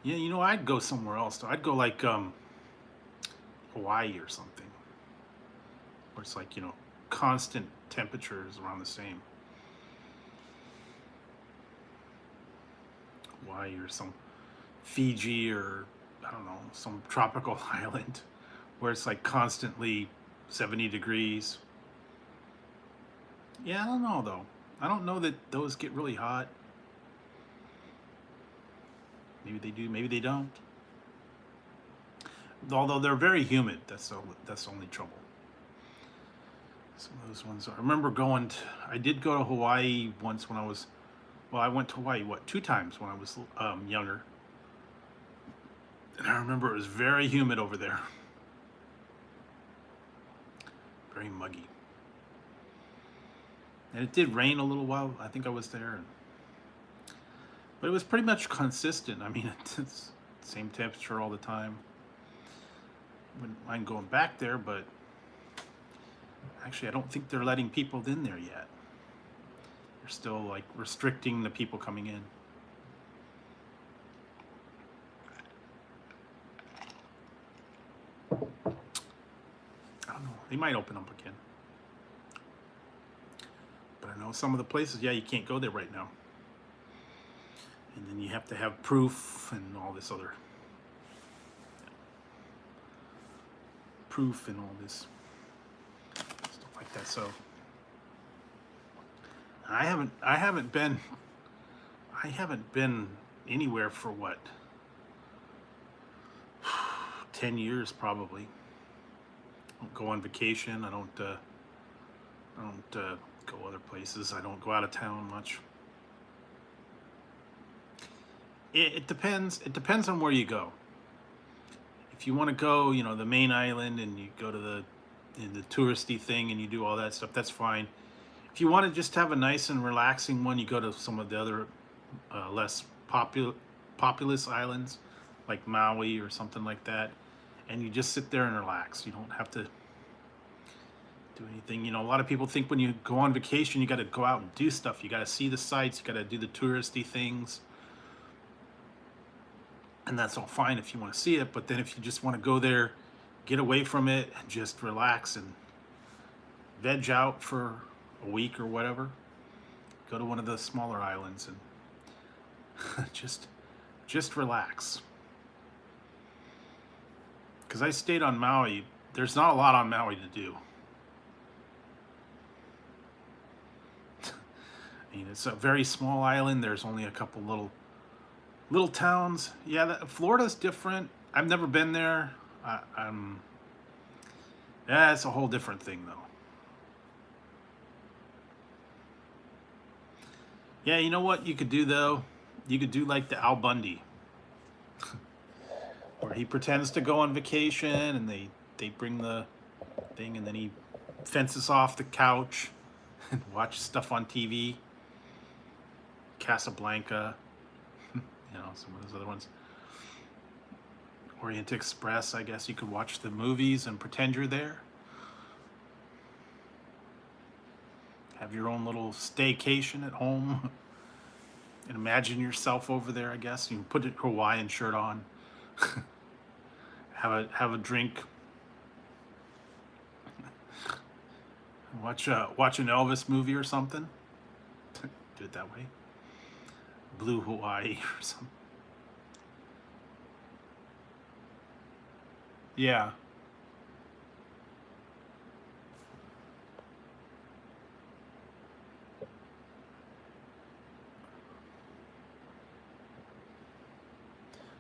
Yeah, I'd go somewhere else though. I'd go like Hawaii or something, where it's like constant temperatures around the same. Hawaii or some Fiji, or I don't know, some tropical island where it's like constantly 70 degrees. Yeah, I don't know though. I don't know that those get really hot. Maybe they do, maybe they don't. Although they're very humid, that's the only trouble. Some of those ones. I remember I did go to Hawaii once when I was, I went to Hawaii, 2 times when I was younger. And I remember it was very humid over there. Very muggy. And it did rain a little while. I think I was there. But it was pretty much consistent. I mean, it's the same temperature all the time. Wouldn't mind going back there, but actually I don't think they're letting people in there yet. They're still like restricting the people coming in. I don't know. They might open up again. But I know some of the places, yeah, you can't go there right now. And then you have to have proof and all this other proof and all this stuff like that. So I haven't been anywhere for what, 10 years probably. I don't go on vacation. I don't go other places. I don't go out of town much. It depends. It depends on where you go. If you want to go, you know, the main island, and you go to the touristy thing, and you do all that stuff, that's fine. If you want to just have a nice and relaxing one, you go to some of the other less populous islands, like Maui or something like that, and you just sit there and relax. You don't have to do anything. You know, a lot of people think when you go on vacation, you got to go out and do stuff. You got to see the sights. You got to do the touristy things. And that's all fine if you want to see it, but then if you just want to go there, get away from it, and just relax and veg out for a week or whatever, go to one of the smaller islands and just relax. Because I stayed on Maui. There's not a lot on Maui to do. I mean, it's a very small island. There's only a couple little towns. Yeah, Florida's different. I've never been there. Yeah, it's a whole different thing though. Yeah, you know what you could do though? You could do like the Al Bundy, where he pretends to go on vacation and they bring the thing and then he fences off the couch and watches stuff on TV. Casablanca. You know, some of those other ones. Orient Express, I guess you could watch the movies and pretend you're there. Have your own little staycation at home. And imagine yourself over there, I guess. You can put a Hawaiian shirt on. have a drink. Watch an Elvis movie or something. Do it that way. Blue Hawaii or something. Yeah.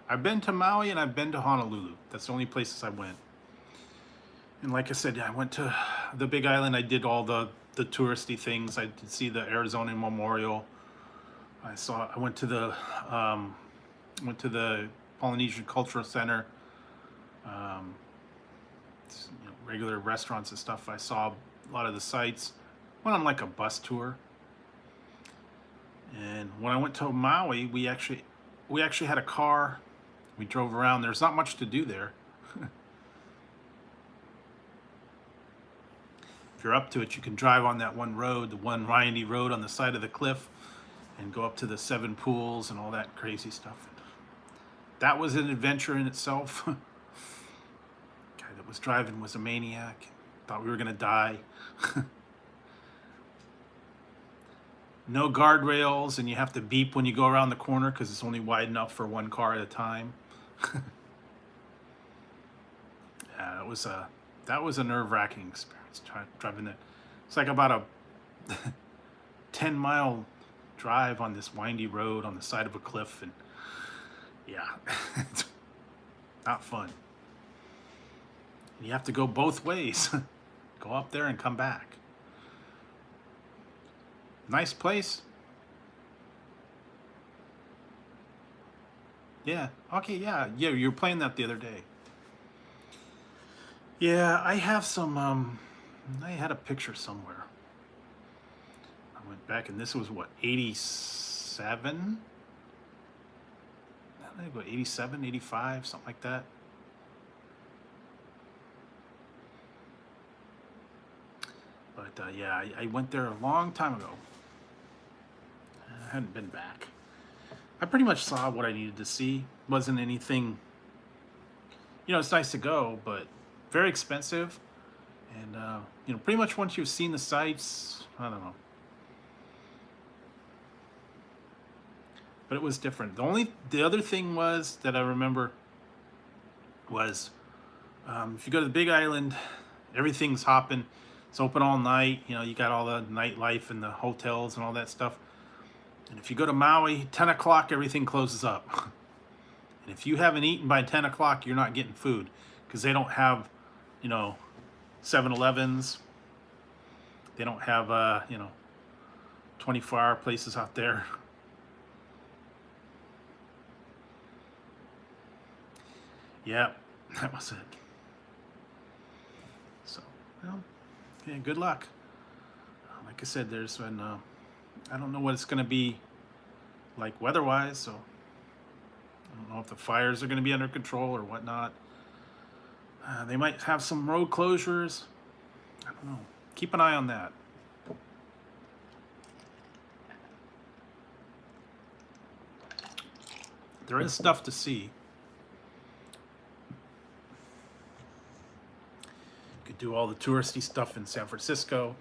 I've been to Maui and I've been to Honolulu. That's the only places I went. And like I said, yeah, I went to the Big Island. I did all the touristy things. I did see the Arizona Memorial. I went to the Polynesian Cultural Center. You know, regular restaurants and stuff. I saw a lot of the sites. Went on like a bus tour. And when I went to Maui, we actually had a car. We drove around. There's not much to do there. If you're up to it, you can drive on that one road, the one windy road on the side of the cliff, and go up to the 7 pools and all that crazy stuff. That was an adventure in itself. The guy that was driving was a maniac. Thought we were gonna die. No guardrails, and you have to beep when you go around the corner because it's only wide enough for one car at a time. Yeah, that was a nerve-wracking experience driving it. It's like about a 10-mile drive on this windy road on the side of a cliff, and yeah, it's not fun. You have to go both ways. Go up there and come back. Nice place. Yeah. Okay. Yeah. Yeah. You were playing that the other day. Yeah. I have some. I had a picture somewhere. I went back, and this was what, 87? I think about 87, 85, something like that. But yeah, I went there a long time ago. I hadn't been back. I pretty much saw what I needed to see. Wasn't anything, you know, it's nice to go, but very expensive. And, you know, pretty much once you've seen the sights, I don't know. But it was different. The other thing was that I remember was if you go to the Big Island, everything's hopping. It's open all night. You know, you got all the nightlife and the hotels and all that stuff. And if you go to Maui, 10 o'clock, everything closes up. And if you haven't eaten by 10 o'clock, you're not getting food because they don't have, you know, 7-Elevens. They don't have, you know, 24-hour places out there. Yeah, that was it. So, well, yeah, good luck. Like I said, there's been, I don't know what it's going to be like weather-wise, so I don't know if the fires are going to be under control or whatnot. They might have some road closures. I don't know. Keep an eye on that. There is stuff to see. You could do all the touristy stuff in San Francisco.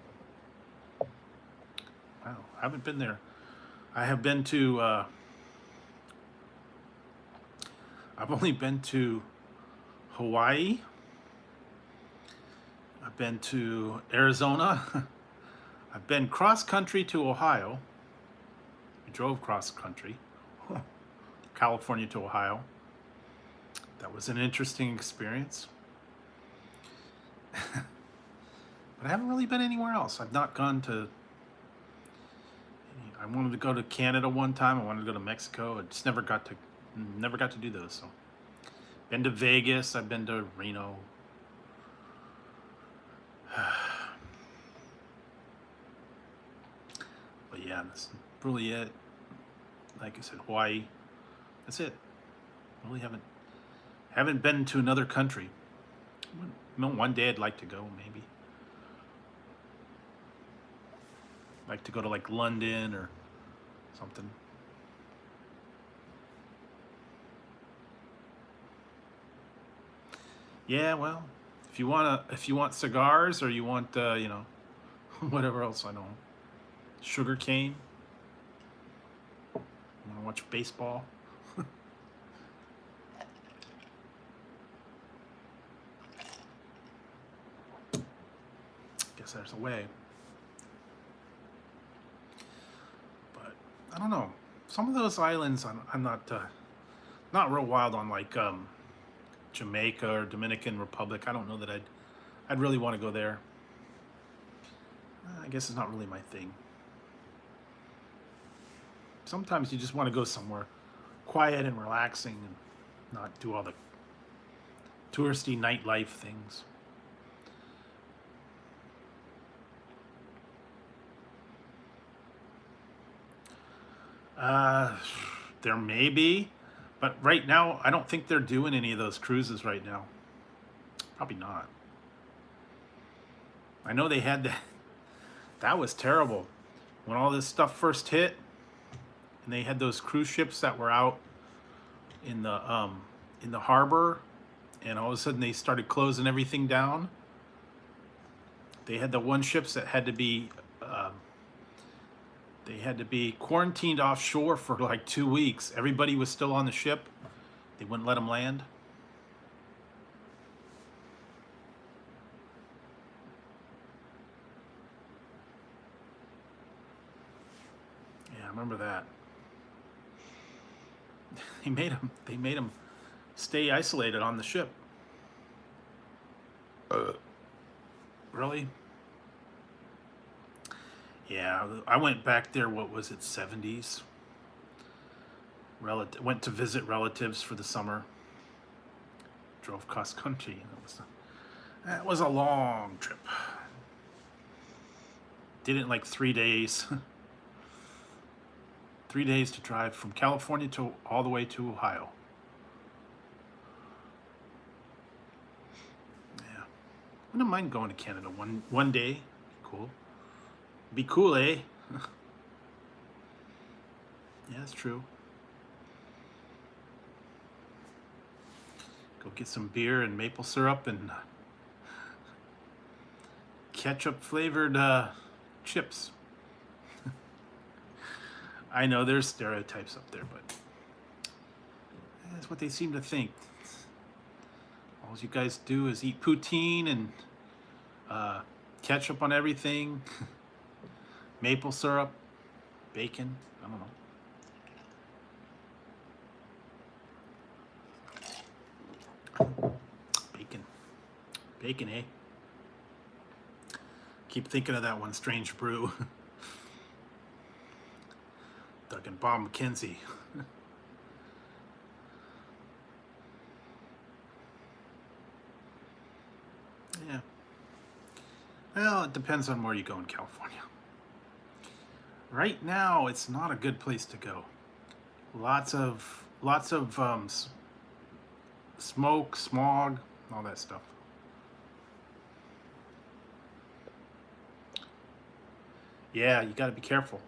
Wow, I haven't been there. I have been to, I've only been to Hawaii. I've been to Arizona. I've been cross country to Ohio. We drove cross country, California to Ohio. That was an interesting experience. But I haven't really been anywhere else. I've not gone to, I wanted to go to Canada one time. I wanted to go to Mexico. I just never got to do those. So, been to Vegas. I've been to Reno. But yeah, that's really it. Like I said, Hawaii. That's it. Really haven't been to another country. One day I'd like to go, maybe. Like to go to like London or something. Yeah, well, if you want cigars or you want you know, whatever else, I don't know, sugar cane. You want to watch baseball? Guess there's a way. But I don't know. Some of those islands I'm not real wild on, like Jamaica or Dominican Republic. I don't know that I'd really want to go there. I guess it's not really my thing. Sometimes you just want to go somewhere quiet and relaxing and not do all the touristy nightlife things. There may be, but right now I don't think they're doing any of those cruises right now. Probably not. I know they had that. That was terrible when all this stuff first hit, and they had those cruise ships that were out in the harbor, and all of a sudden they started closing everything down. They had the one ships that had to be quarantined offshore for like 2 weeks. Everybody was still on the ship. They wouldn't let them land. Yeah, I remember that. They made them stay isolated on the ship. Really? Yeah, I went back there, what was it, 70s? Went to visit relatives for the summer. Drove cross country. That was a long trip. Did it in like 3 days. 3 days to drive from California to all the way to Ohio. Yeah. Wouldn't mind going to Canada one day. Cool. Be cool, eh? Yeah, that's true. Go get some beer and maple syrup and ketchup flavored chips. I know there's stereotypes up there, but that's what they seem to think. All you guys do is eat poutine and ketchup on everything, maple syrup, bacon. I don't know. Bacon, eh? Keep thinking of that one strange brew. Doug and Bob McKenzie. Yeah. Well, it depends on where you go in California. Right now, it's not a good place to go. Lots of smoke, smog, all that stuff. Yeah, you got to be careful.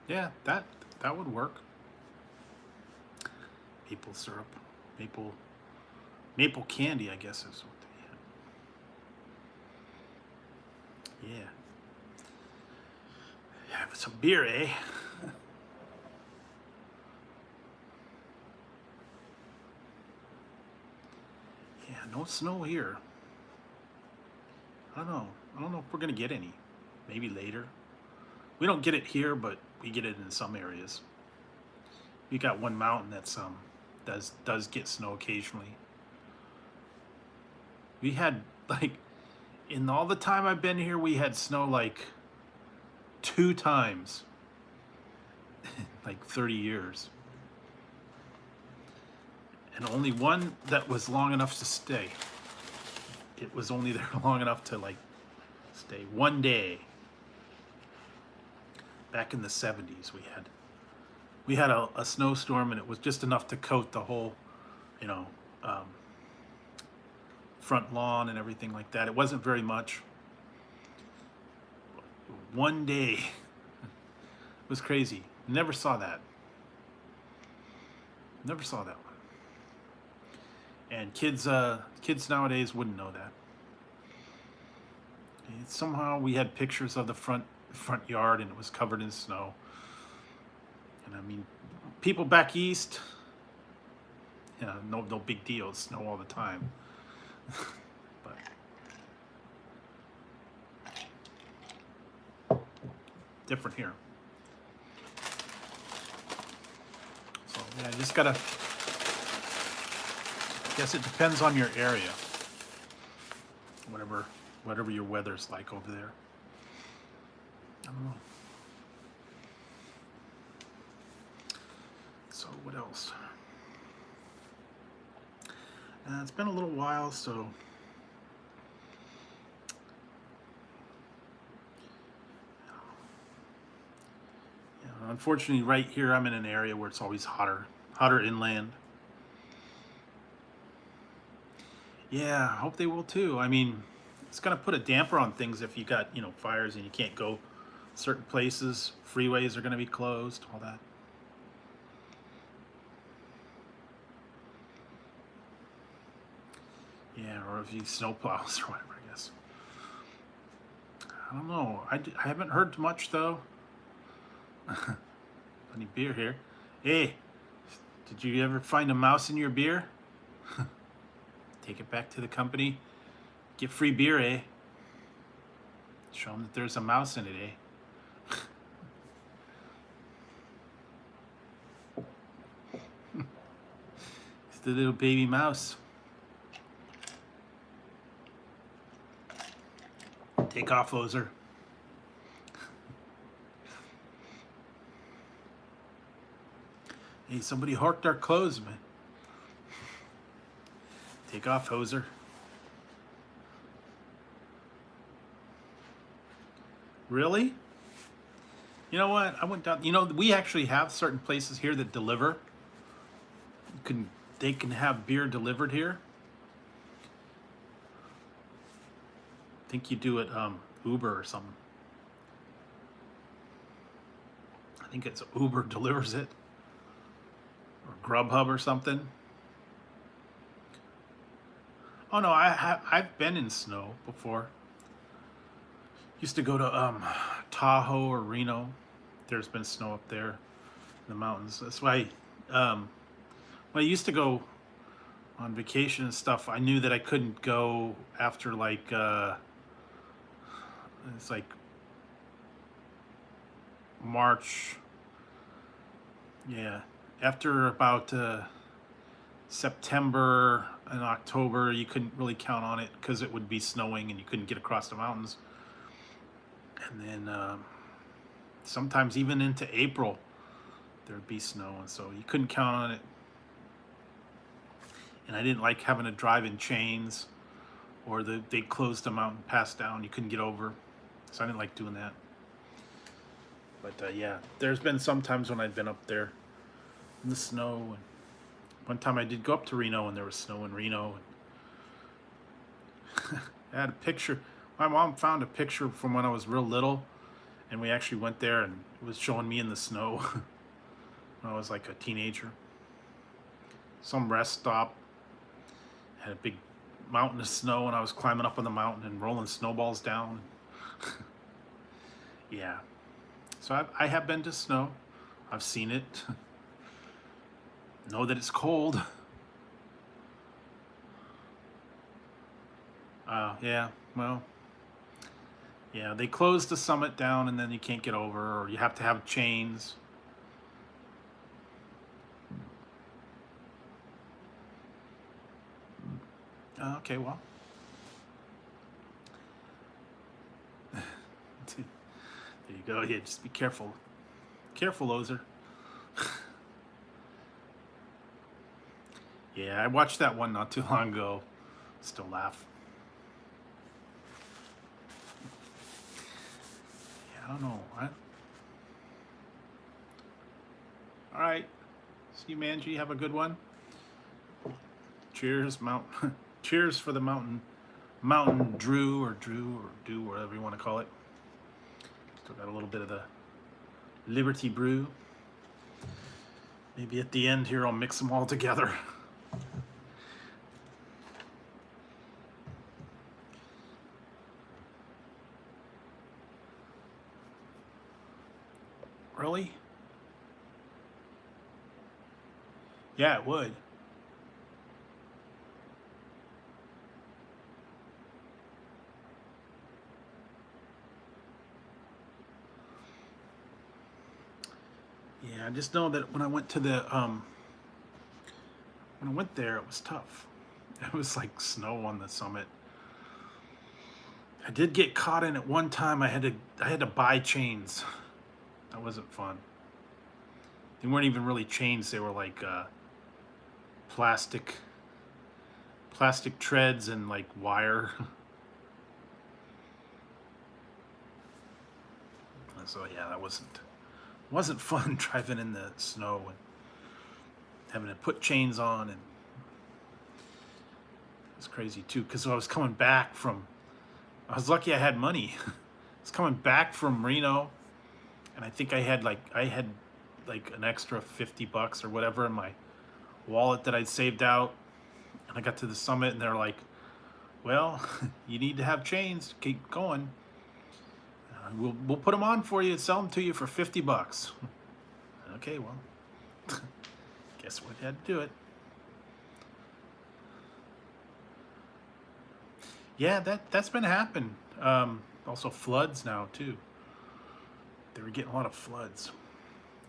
Yeah, that would work. Maple syrup, maple candy, I guess is what they had. Yeah. Have some beer, eh? Yeah, no snow here. I don't know. I don't know if we're gonna get any. Maybe later. We don't get it here, but we get it in some areas. We got one mountain that's does get snow occasionally. We had like in all the time I've been here, we had snow like 2 times in like 30 years. And only one that was long enough to stay. It was only there long enough to like stay one day. Back in the 70s we had a snowstorm, and it was just enough to coat the whole, you know, front lawn and everything like that. It wasn't very much. One day. It was crazy. Never saw that. Never saw that one. And kids nowadays wouldn't know that. Somehow we had pictures of the front yard, and it was covered in snow. And I mean, people back east, you know, no big deal. It's snow all the time. But different here. So yeah, you just gotta. I guess it depends on your area. Whatever your weather's like over there. I don't know. So what else? It's been a little while, so unfortunately, right here I'm in an area where it's always hotter inland. Yeah, I hope they will too. I mean, it's gonna put a damper on things if you got, you know, fires and you can't go certain places. Freeways are gonna be closed, all that. Yeah, or if you snowplows or whatever, I guess. I don't know. I haven't heard much though. Plenty beer here. Hey, did you ever find a mouse in your beer? Take it back to the company. Get free beer, eh? Show them that there's a mouse in it, eh? It's the little baby mouse. Take off, Ozer. Hey, somebody horked our clothes, man. Take off, hoser. Really? You know what? I went down. You know, we actually have certain places here that deliver. They can have beer delivered here. think you do it Uber or something. I think it's Uber delivers it, or Grubhub or something. Oh no, I've been in snow before. Used to go to Tahoe or Reno. There's been snow up there in the mountains. That's why when I used to go on vacation and stuff, I knew that I couldn't go after like it's like March. Yeah, after about September and October, you couldn't really count on it because it would be snowing and you couldn't get across the mountains. And then sometimes even into April, there'd be snow, and so you couldn't count on it. And I didn't like having to drive in chains, or they'd close the mountain pass down, you couldn't get over. So I didn't like doing that. But yeah, there's been some times when I've been up there in the snow. And one time I did go up to Reno, and there was snow in Reno. And I had a picture. My mom found a picture from when I was real little, and we actually went there, and it was showing me in the snow when I was like a teenager. Some rest stop had a big mountain of snow, and I was climbing up on the mountain and rolling snowballs down. Yeah. So I have been to snow. I've seen it. Know that it's cold. Yeah, well, yeah, they closed the summit down, and then you can't get over, or you have to have chains. Okay, well. There you go. Yeah, just be careful. Careful, Ozer. Yeah, I watched that one not too long ago. Still laugh. Yeah, I don't know. All right. See you, Manji. Have a good one. Cheers, Cheers for the Mountain Drew or Dew, whatever you want to call it. Still got a little bit of the Liberty Brew. Maybe at the end here I'll mix them all together. Really? Yeah, it would. Yeah, I just know that when I went to the when I went there, it was tough. It was like snow on the summit. I did get caught in it one time. I had to buy chains. That wasn't fun. They weren't even really chains. They were like plastic treads and like wire. So yeah, that wasn't fun driving in the snow and having to put chains on, and it was crazy too because I was coming back from. I was lucky I had money. I was coming back from Reno, and I think I had like an extra $50 or whatever in my wallet that I'd saved out. And I got to the summit, and they're like, "Well, you need to have chains to keep going. We'll put them on for you and sell them to you for $50." Okay, well, guess we had to do it. Yeah, that's been happening. Also floods now too. They were getting a lot of floods.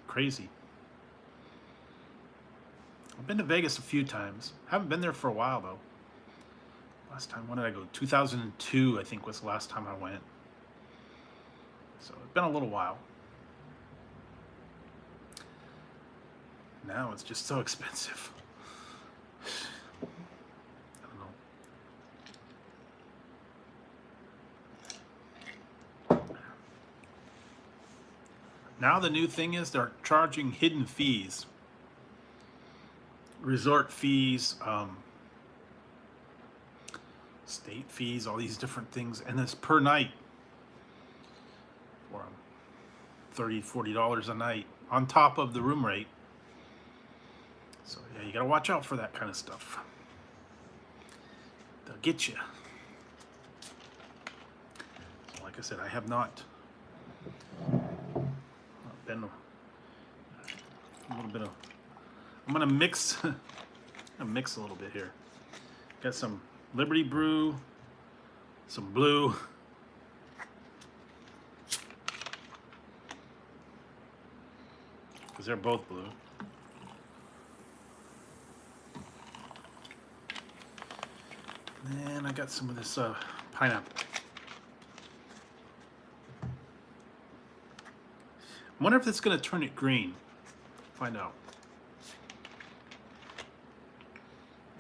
Crazy. I've been to Vegas a few times. Haven't been there for a while though. Last time, when did I go? 2002, I think, was the last time I went. So it's been a little while. Now it's just so expensive. I don't know. Now the new thing is they're charging hidden fees. Resort fees. state fees, all these different things, and it's per night for $30-$40 a night on top of the room rate. So yeah, you gotta watch out for that kind of stuff. They'll get you. Like I said, I have not been a little bit of. I'm gonna mix. I'm mix a little bit here. Got some Liberty Brew, some blue. Because they're both blue. And I got some of this pineapple. I wonder if it's going to turn it green. Find out.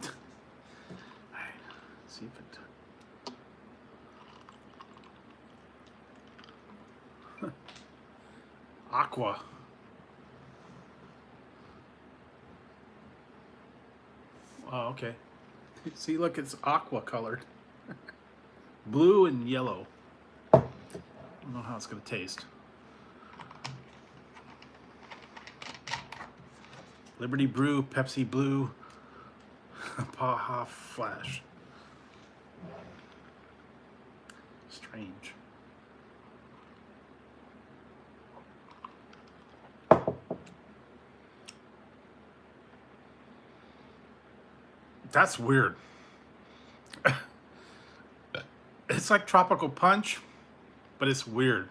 Alright, see if it. Aqua. Oh, okay. See, look, it's aqua colored. Blue and yellow. I don't know how it's going to taste. Liberty Brew, Pepsi Blue, Baja Flash. Strange. That's weird. It's like tropical punch, but it's weird.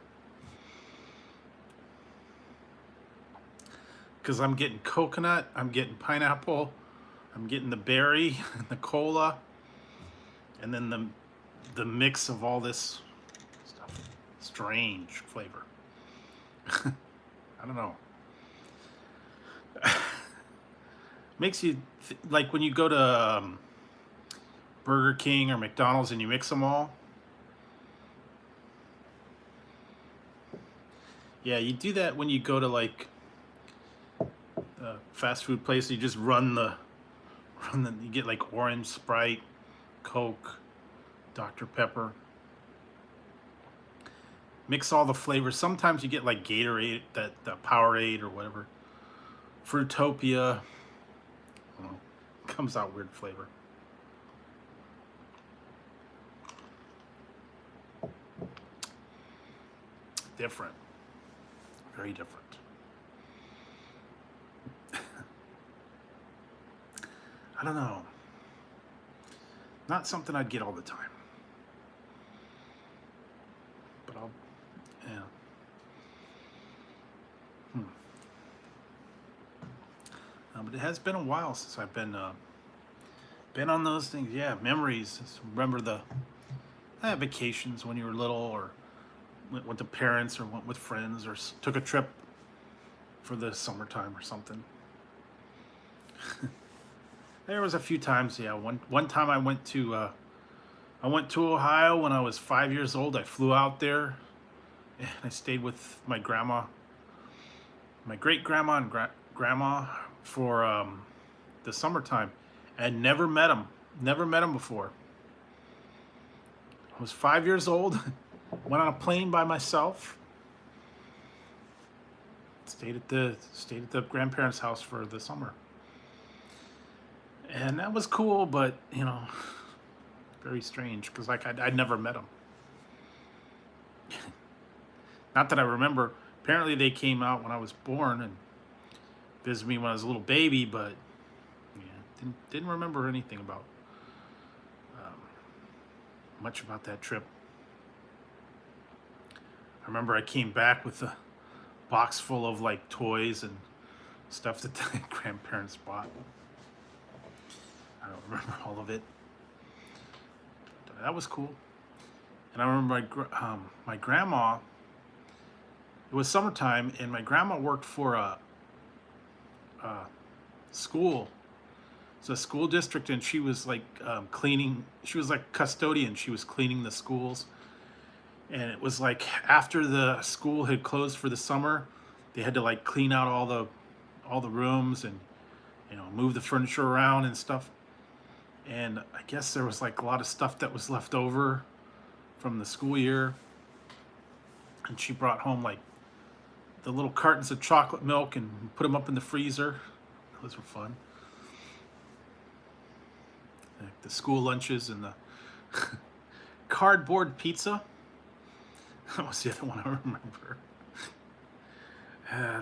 Because I'm getting coconut, I'm getting pineapple, I'm getting the berry, the cola, and then the mix of all this stuff. Strange flavor. I don't know. Makes you like when you go to Burger King or McDonald's and you mix them all. Yeah, you do that when you go to like fast food place. You just you get like orange, Sprite, Coke, Dr. Pepper. Mix all the flavors. Sometimes you get like Gatorade, that Powerade or whatever. Fruitopia. I don't know. Comes out weird flavor. Different. Very different. I don't know. Not something I'd get all the time. But I'll, yeah. But it has been a while since I've been on those things. Yeah, memories. Just remember the vacations when you were little, or went with the parents, or went with friends, or took a trip for the summertime or something. There was a few times, yeah. One time I went to Ohio when I was 5 years old. I flew out there, and I stayed with my grandma, my great grandma and grandma for the summertime, and never met them. Never met them before. I was 5 years old. Went on a plane by myself. Stayed at the grandparents' house for the summer. And that was cool, but, you know, very strange, because like I'd never met them. Not that I remember. Apparently they came out when I was born and visited me when I was a little baby, but yeah, didn't remember anything about much about that trip. I remember I came back with a box full of like toys and stuff that the grandparents bought. I don't remember all of it. But that was cool. And I remember my grandma. It was summertime, and my grandma worked for a school. It's a school district, and she was like cleaning. She was like custodian. She was cleaning the schools. And it was like after the school had closed for the summer, they had to like clean out all the rooms and, you know, move the furniture around and stuff. And I guess there was like a lot of stuff that was left over from the school year, and she brought home like the little cartons of chocolate milk and put them up in the freezer. Those were fun. Like the school lunches and the cardboard pizza. That was the other one I remember.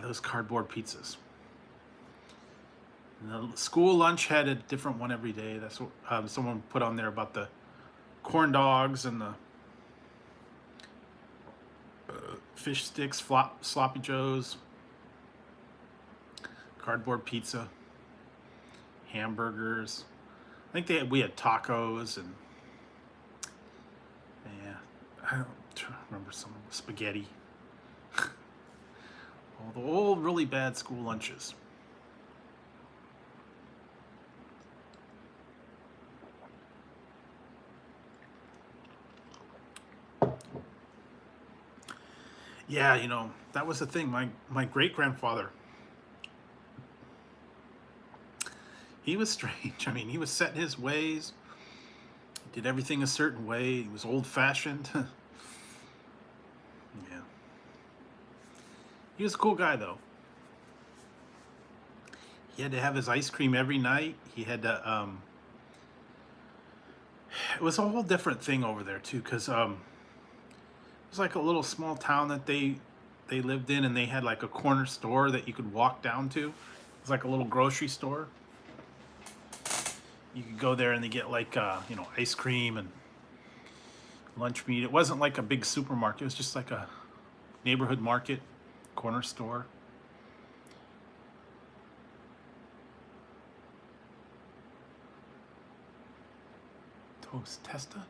Those cardboard pizzas. And the school lunch had a different one every day. That's what someone put on there about the corn dogs and the fish sticks, sloppy joes, cardboard pizza, hamburgers. I think we had tacos and yeah, I don't remember some spaghetti. All the old really bad school lunches. Yeah, you know, that was the thing. My great-grandfather, he was strange. I mean, he was set in his ways, did everything a certain way. He was old-fashioned. Yeah. He was a cool guy, though. He had to have his ice cream every night. He had to, it was a whole different thing over there, too, because, it was like a little small town that they lived in, and they had like a corner store that you could walk down to. It was like a little grocery store. You could go there and they get like you know, ice cream and lunch meat. It wasn't like a big supermarket. It was just like a neighborhood market, corner store. Toast Testa?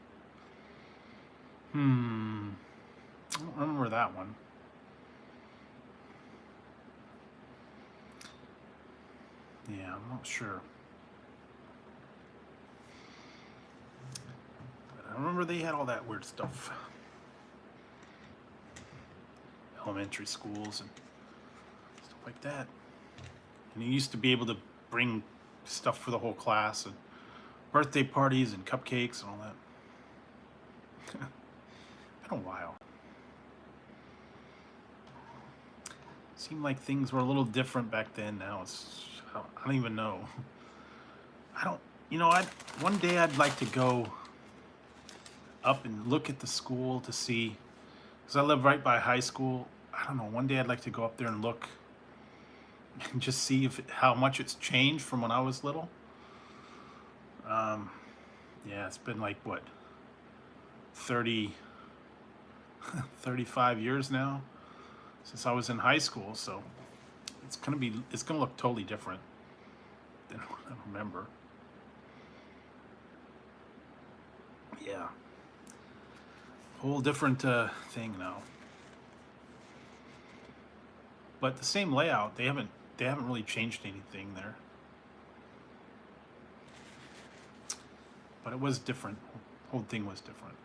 I don't remember that one. Yeah, I'm not sure. But I remember they had all that weird stuff. Elementary schools and stuff like that. And you used to be able to bring stuff for the whole class, and birthday parties and cupcakes and all that. Been a while. Seemed like things were a little different back then. Now I don't even know. You know, one day I'd like to go up and look at the school to see, because I live right by high school. I don't know, one day I'd like to go up there and look and just see how much it's changed from when I was little. Yeah, it's been like, what, 35 years now since I was in high school, so it's gonna look totally different than what I remember. Yeah, whole different thing now, but the same layout. They haven't really changed anything there, but it was different. Whole thing was different.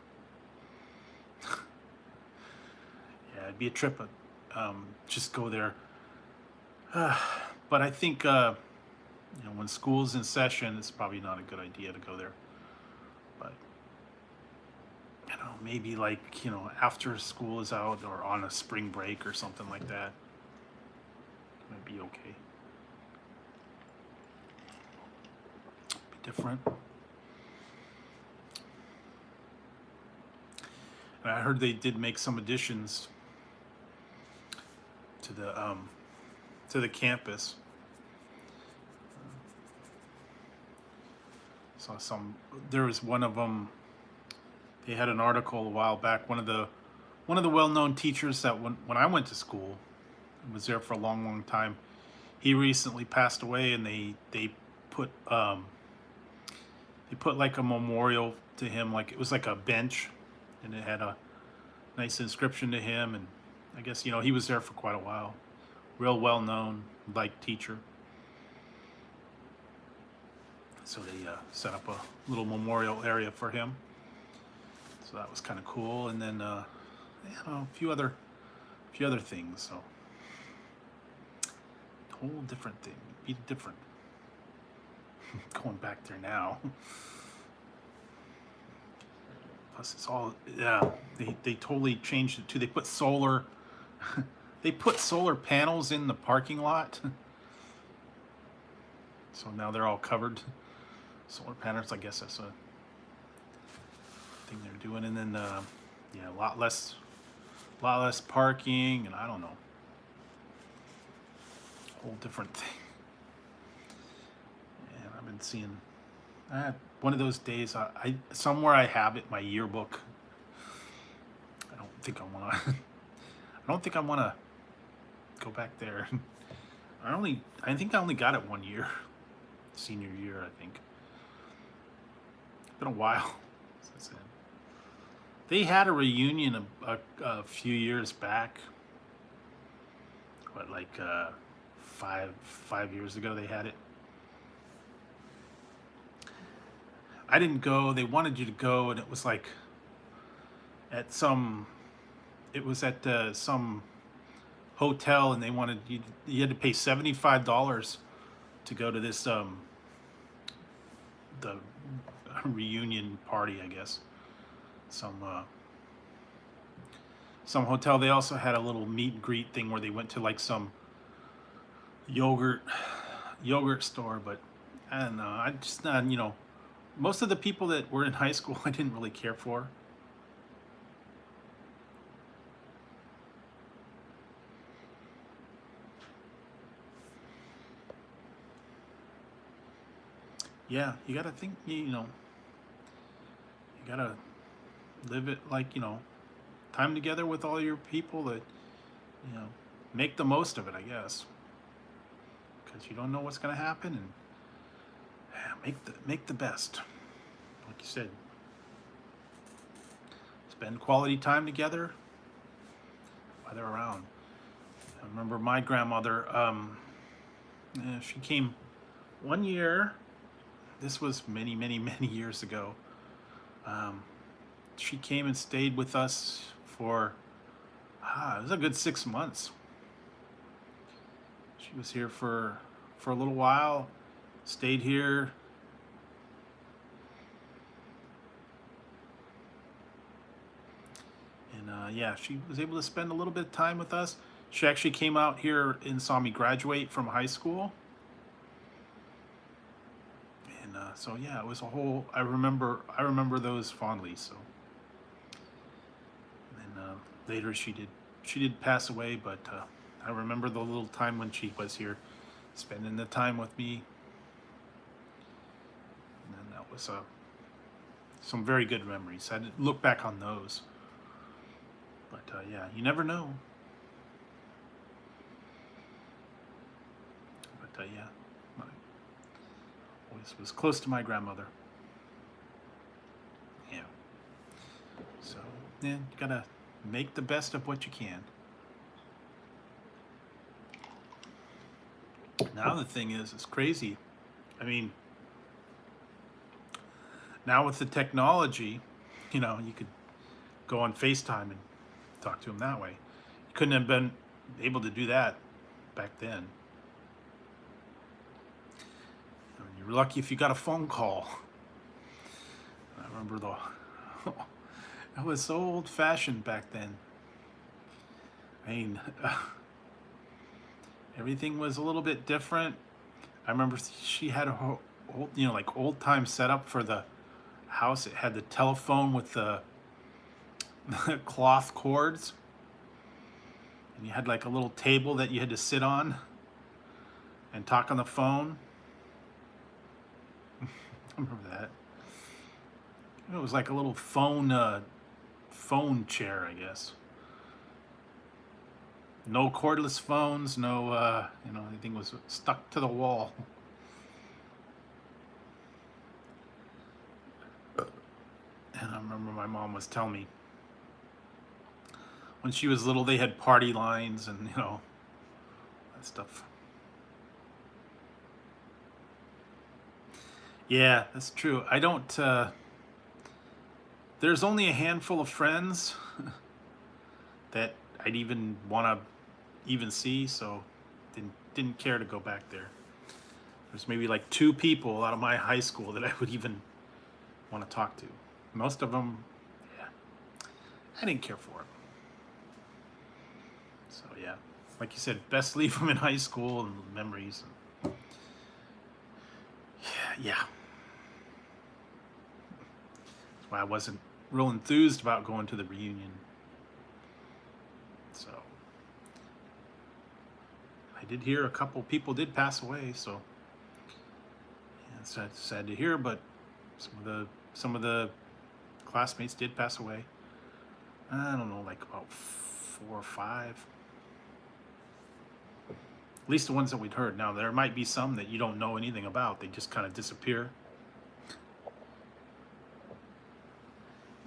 Yeah, it'd be a trip. Just go there. But I think you know, when school's in session, it's probably not a good idea to go there. But I don't know, maybe like, you know, after school is out or on a spring break or something like that, it might be okay. Be different. And I heard they did make some additions to the campus. There was one of them. They had an article a while back. One of the well-known teachers that when I went to school, was there for a long time. He recently passed away, and they put like a memorial to him. Like, it was like a bench, and it had a nice inscription to him. And I guess, you know, he was there for quite a while. Real well-known, liked teacher. So they set up a little memorial area for him. So that was kind of cool. And then, you know, a few other things. So, whole different thing. Be different. Going back there now. Plus, it's all, yeah. They totally changed it too. They put solar, they put solar panels in the parking lot. So now they're all covered. Solar panels, I guess that's a thing they're doing. And then, yeah, a lot less parking, and I don't know, whole different thing. And I've been seeing one of those days. I somewhere I have it, my yearbook. I don't think I want to. I don't think I want to go back there. I think I only got it 1 year, senior year. I think it's been a while since then. They had a reunion a few years back. What, like 5 years ago they had it. I didn't go. They wanted you to go, and it was like at some. It was at some hotel, and they wanted you. You had to pay $75 to go to this the reunion party, I guess. Some hotel. They also had a little meet and greet thing where they went to like some yogurt store, but I don't know. I just most of the people that were in high school I didn't really care for. Yeah, you gotta think. You gotta live it like time together with all your people that make the most of it, I guess, because you don't know what's gonna happen, and make the best, like you said. Spend quality time together while they're around. I remember my grandmother. She came 1 year. This was many years ago. She came and stayed with us for it was a good 6 months. She was here for a little while, stayed here. And yeah, she was able to spend a little bit of time with us. She actually came out here and saw me graduate from high school. And so yeah, it was a whole. I remember those fondly. So, and then later she did pass away, but I remember the little time when she was here, spending the time with me. And then that was some very good memories. I didn't look back on those. But yeah, you never know. But yeah, always was close to my grandmother. Yeah. So yeah, you gotta make the best of what you can. Now the thing is, it's crazy. I mean, now with the technology, you could go on FaceTime and talk to him that way. You couldn't have been able to do that back then. You were lucky if you got a phone call. I remember it was so old-fashioned back then. I mean, everything was a little bit different. I remember she had a old, like old-time setup for the house. It had the telephone with the cloth cords, and you had like a little table that you had to sit on and talk on the phone. I remember that. It was like a little phone chair, I guess. No cordless phones, no anything was stuck to the wall. And I remember my mom was telling me when she was little, they had party lines and that stuff. Yeah, that's true. I don't. There's only a handful of friends that I'd even want to even see, so didn't care to go back there. There's maybe like 2 people out of my high school that I would even want to talk to. Most of them I didn't care for it. So yeah, like you said, best leave them in high school and memories. Yeah. That's why I wasn't real enthused about going to the reunion. So I did hear a couple people did pass away, so yeah, it's sad to hear, but some of the classmates did pass away. I don't know, like about 4 or 5. At least the ones that we'd heard. Now, there might be some that you don't know anything about. They just kind of disappear.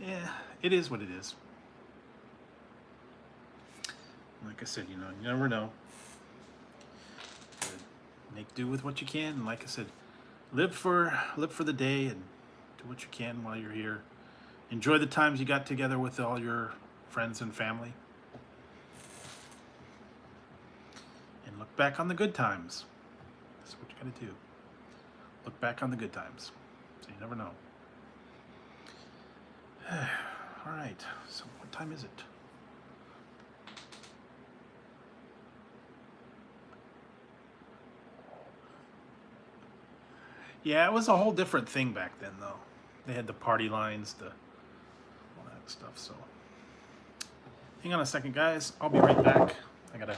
Yeah, it is what it is. Like I said, you never know. Make do with what you can. And like I said, live for the day and do what you can while you're here. Enjoy the times you got together with all your friends and family. And look back on the good times. That's what you got to do. Look back on the good times. So you never know. All right. So what time is it? Yeah, it was a whole different thing back then, though. They had the party lines, all that stuff. So, hang on a second, guys. I'll be right back. I gotta.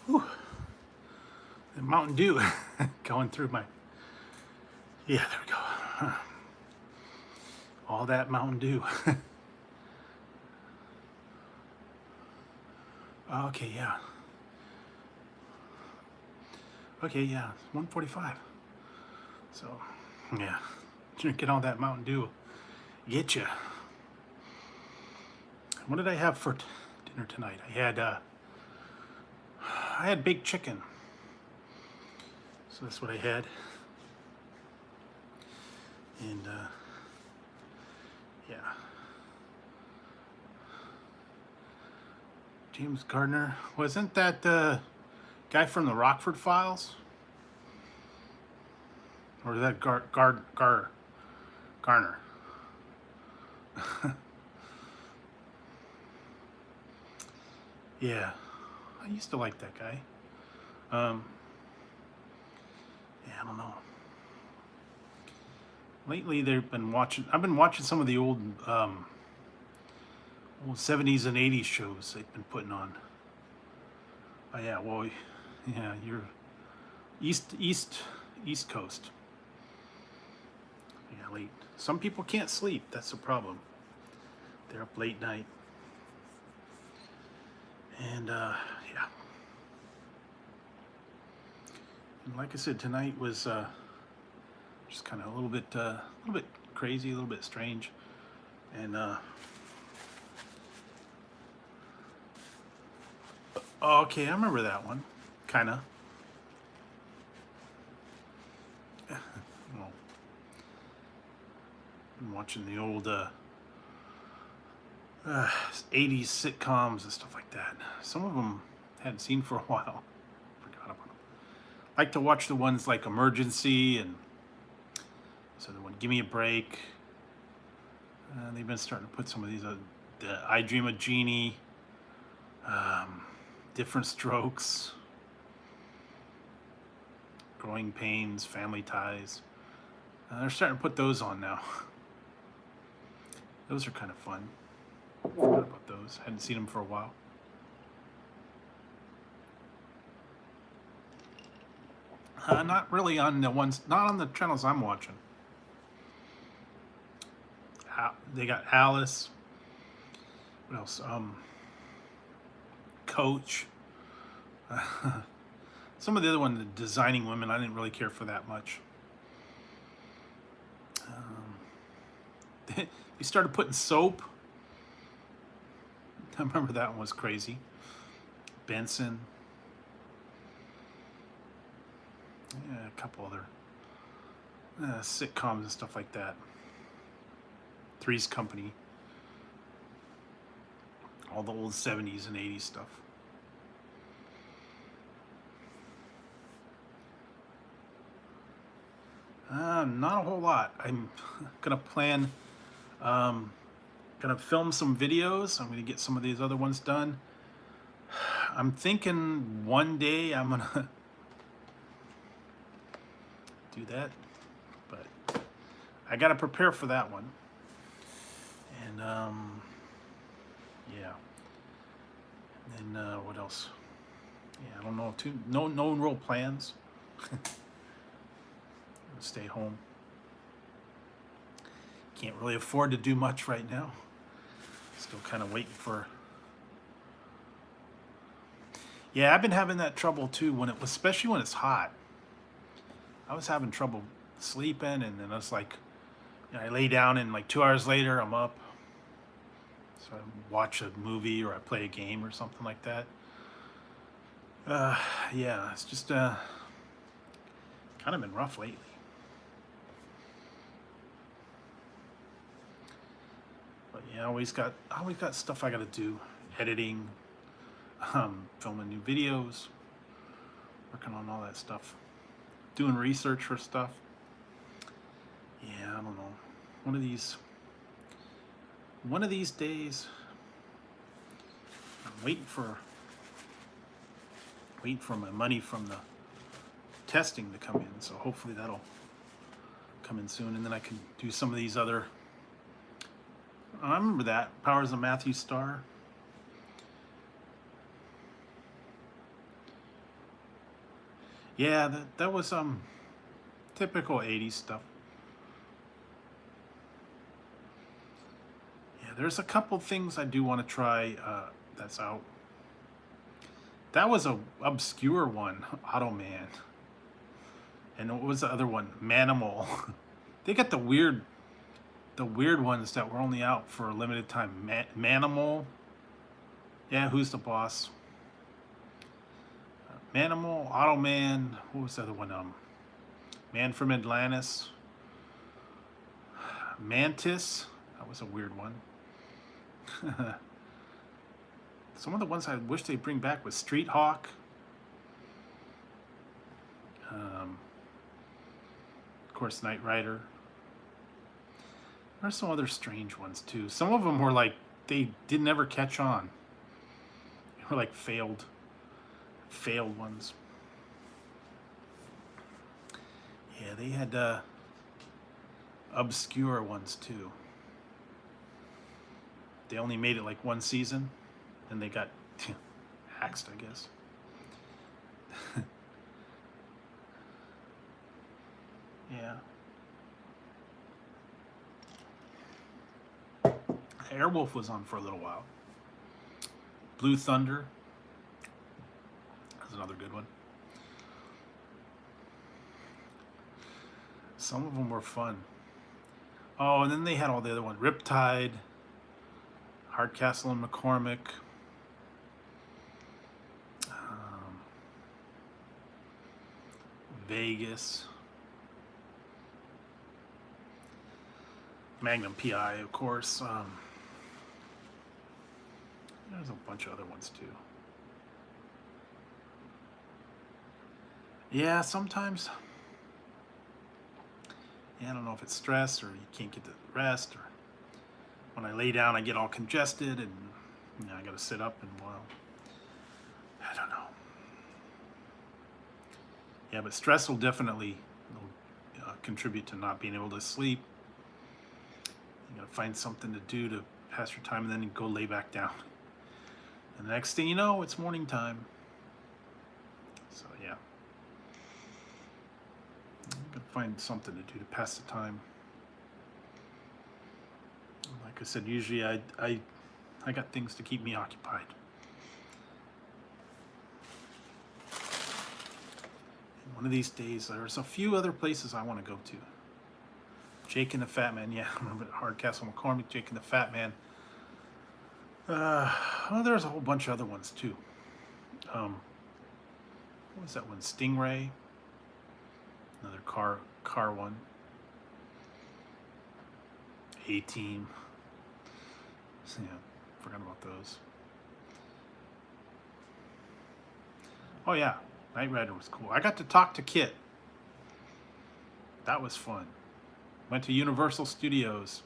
Whew. The Mountain Dew going through my. Yeah, there we go. All that Mountain Dew. Okay, yeah. Okay, yeah. 1:45. So, yeah. Drinking all that Mountain Dew. Get ya. What did I have for dinner tonight? I had baked chicken. So that's what I had. And yeah. James Gardner. Wasn't that the guy from the Rockford Files? Or is that Garner? Yeah. I used to like that guy. Yeah, I don't know. Lately, I've been watching some of the old 70s and 80s shows they've been putting on. Oh yeah, well, yeah, you're East Coast. Yeah, late. Some people can't sleep. That's the problem. They're up late night. And yeah. And like I said, tonight was just kind of a little bit crazy, a little bit strange, and okay, I remember that one, kind of. Well, been watching the old 80s sitcoms and stuff like that. Some of them I hadn't seen for a while. Forgot about them. Like to watch the ones like Emergency and so the one Give Me a Break. They've been starting to put some of these I Dream of Jeannie, Different Strokes, Growing Pains, Family Ties. They're starting to put those on now. Those are kind of fun. Forgot about those. Hadn't seen them for a while. Not really on the ones, not on the channels I'm watching. They got Alice. What else? Coach. Some of the other ones, the designing women, I didn't really care for that much. They started putting soap. I remember that one was crazy. Benson. Yeah, a couple other sitcoms and stuff like that. Three's Company. All the old 70s and 80s stuff. Not a whole lot. I'm gonna plan, gonna film some videos. I'm gonna get some of these other ones done. I'm thinking one day I'm gonna do that, but I gotta prepare for that one. And yeah. And what else? Yeah, I don't know. No real plans. Stay home. Can't really afford to do much right now. Still kind of waiting for. Yeah, I've been having that trouble too when it was, especially when it's hot. I was having trouble sleeping, and then it's like, you know, I lay down and like 2 hours later I'm up. So I watch a movie or I play a game or something like that. Yeah, it's just kind of been rough lately. But yeah, I always got stuff I got to do, editing, filming new videos, working on all that stuff, doing research for stuff. Yeah, I don't know. One of these days, I'm waiting for my money from the testing to come in. So hopefully that'll come in soon, and then I can do some of these other. I remember that Powers of Matthew Star. Yeah, that was typical 80s stuff. Yeah, there's a couple things I do want to try that's out. That was a obscure one, Automan. And what was the other one? Manimal. They got the weird ones that were only out for a limited time. Manimal. Yeah, Who's the Boss? Manimal, Automan. What was the other one? Man from Atlantis. Mantis. That was a weird one. Some of the ones I wish they'd bring back was Street Hawk. Of course, Knight Rider. There's some other strange ones too. Some of them were like, they didn't ever catch on. They were like failed ones. Yeah, they had obscure ones too. They only made it like one season, and they got axed, I guess. Yeah. Airwolf was on for a little while. Blue Thunder. That's another good one. Some of them were fun. Oh, and then they had all the other ones. Riptide, Hardcastle and McCormick. Vegas. Magnum PI, of course. There's a bunch of other ones too. Yeah, sometimes. Yeah, I don't know if it's stress or you can't get the rest, or when I lay down I get all congested and I got to sit up and well, I don't know. Yeah, but stress will definitely contribute to not being able to sleep. You gotta find something to do to pass your time, and then you go lay back down. And the next thing you know, it's morning time. So yeah, you gotta find something to do to pass the time. Like I said, usually I got things to keep me occupied. And one of these days, there's a few other places I want to go to. Jake and the Fat Man, yeah, I remember Hardcastle McCormick, Jake and the Fat Man. Oh, there's a whole bunch of other ones too. What was that one? Stingray. Another car one. A-Team. So, yeah, forgot about those. Oh yeah, Knight Rider was cool. I got to talk to Kit. That was fun. Went to Universal Studios.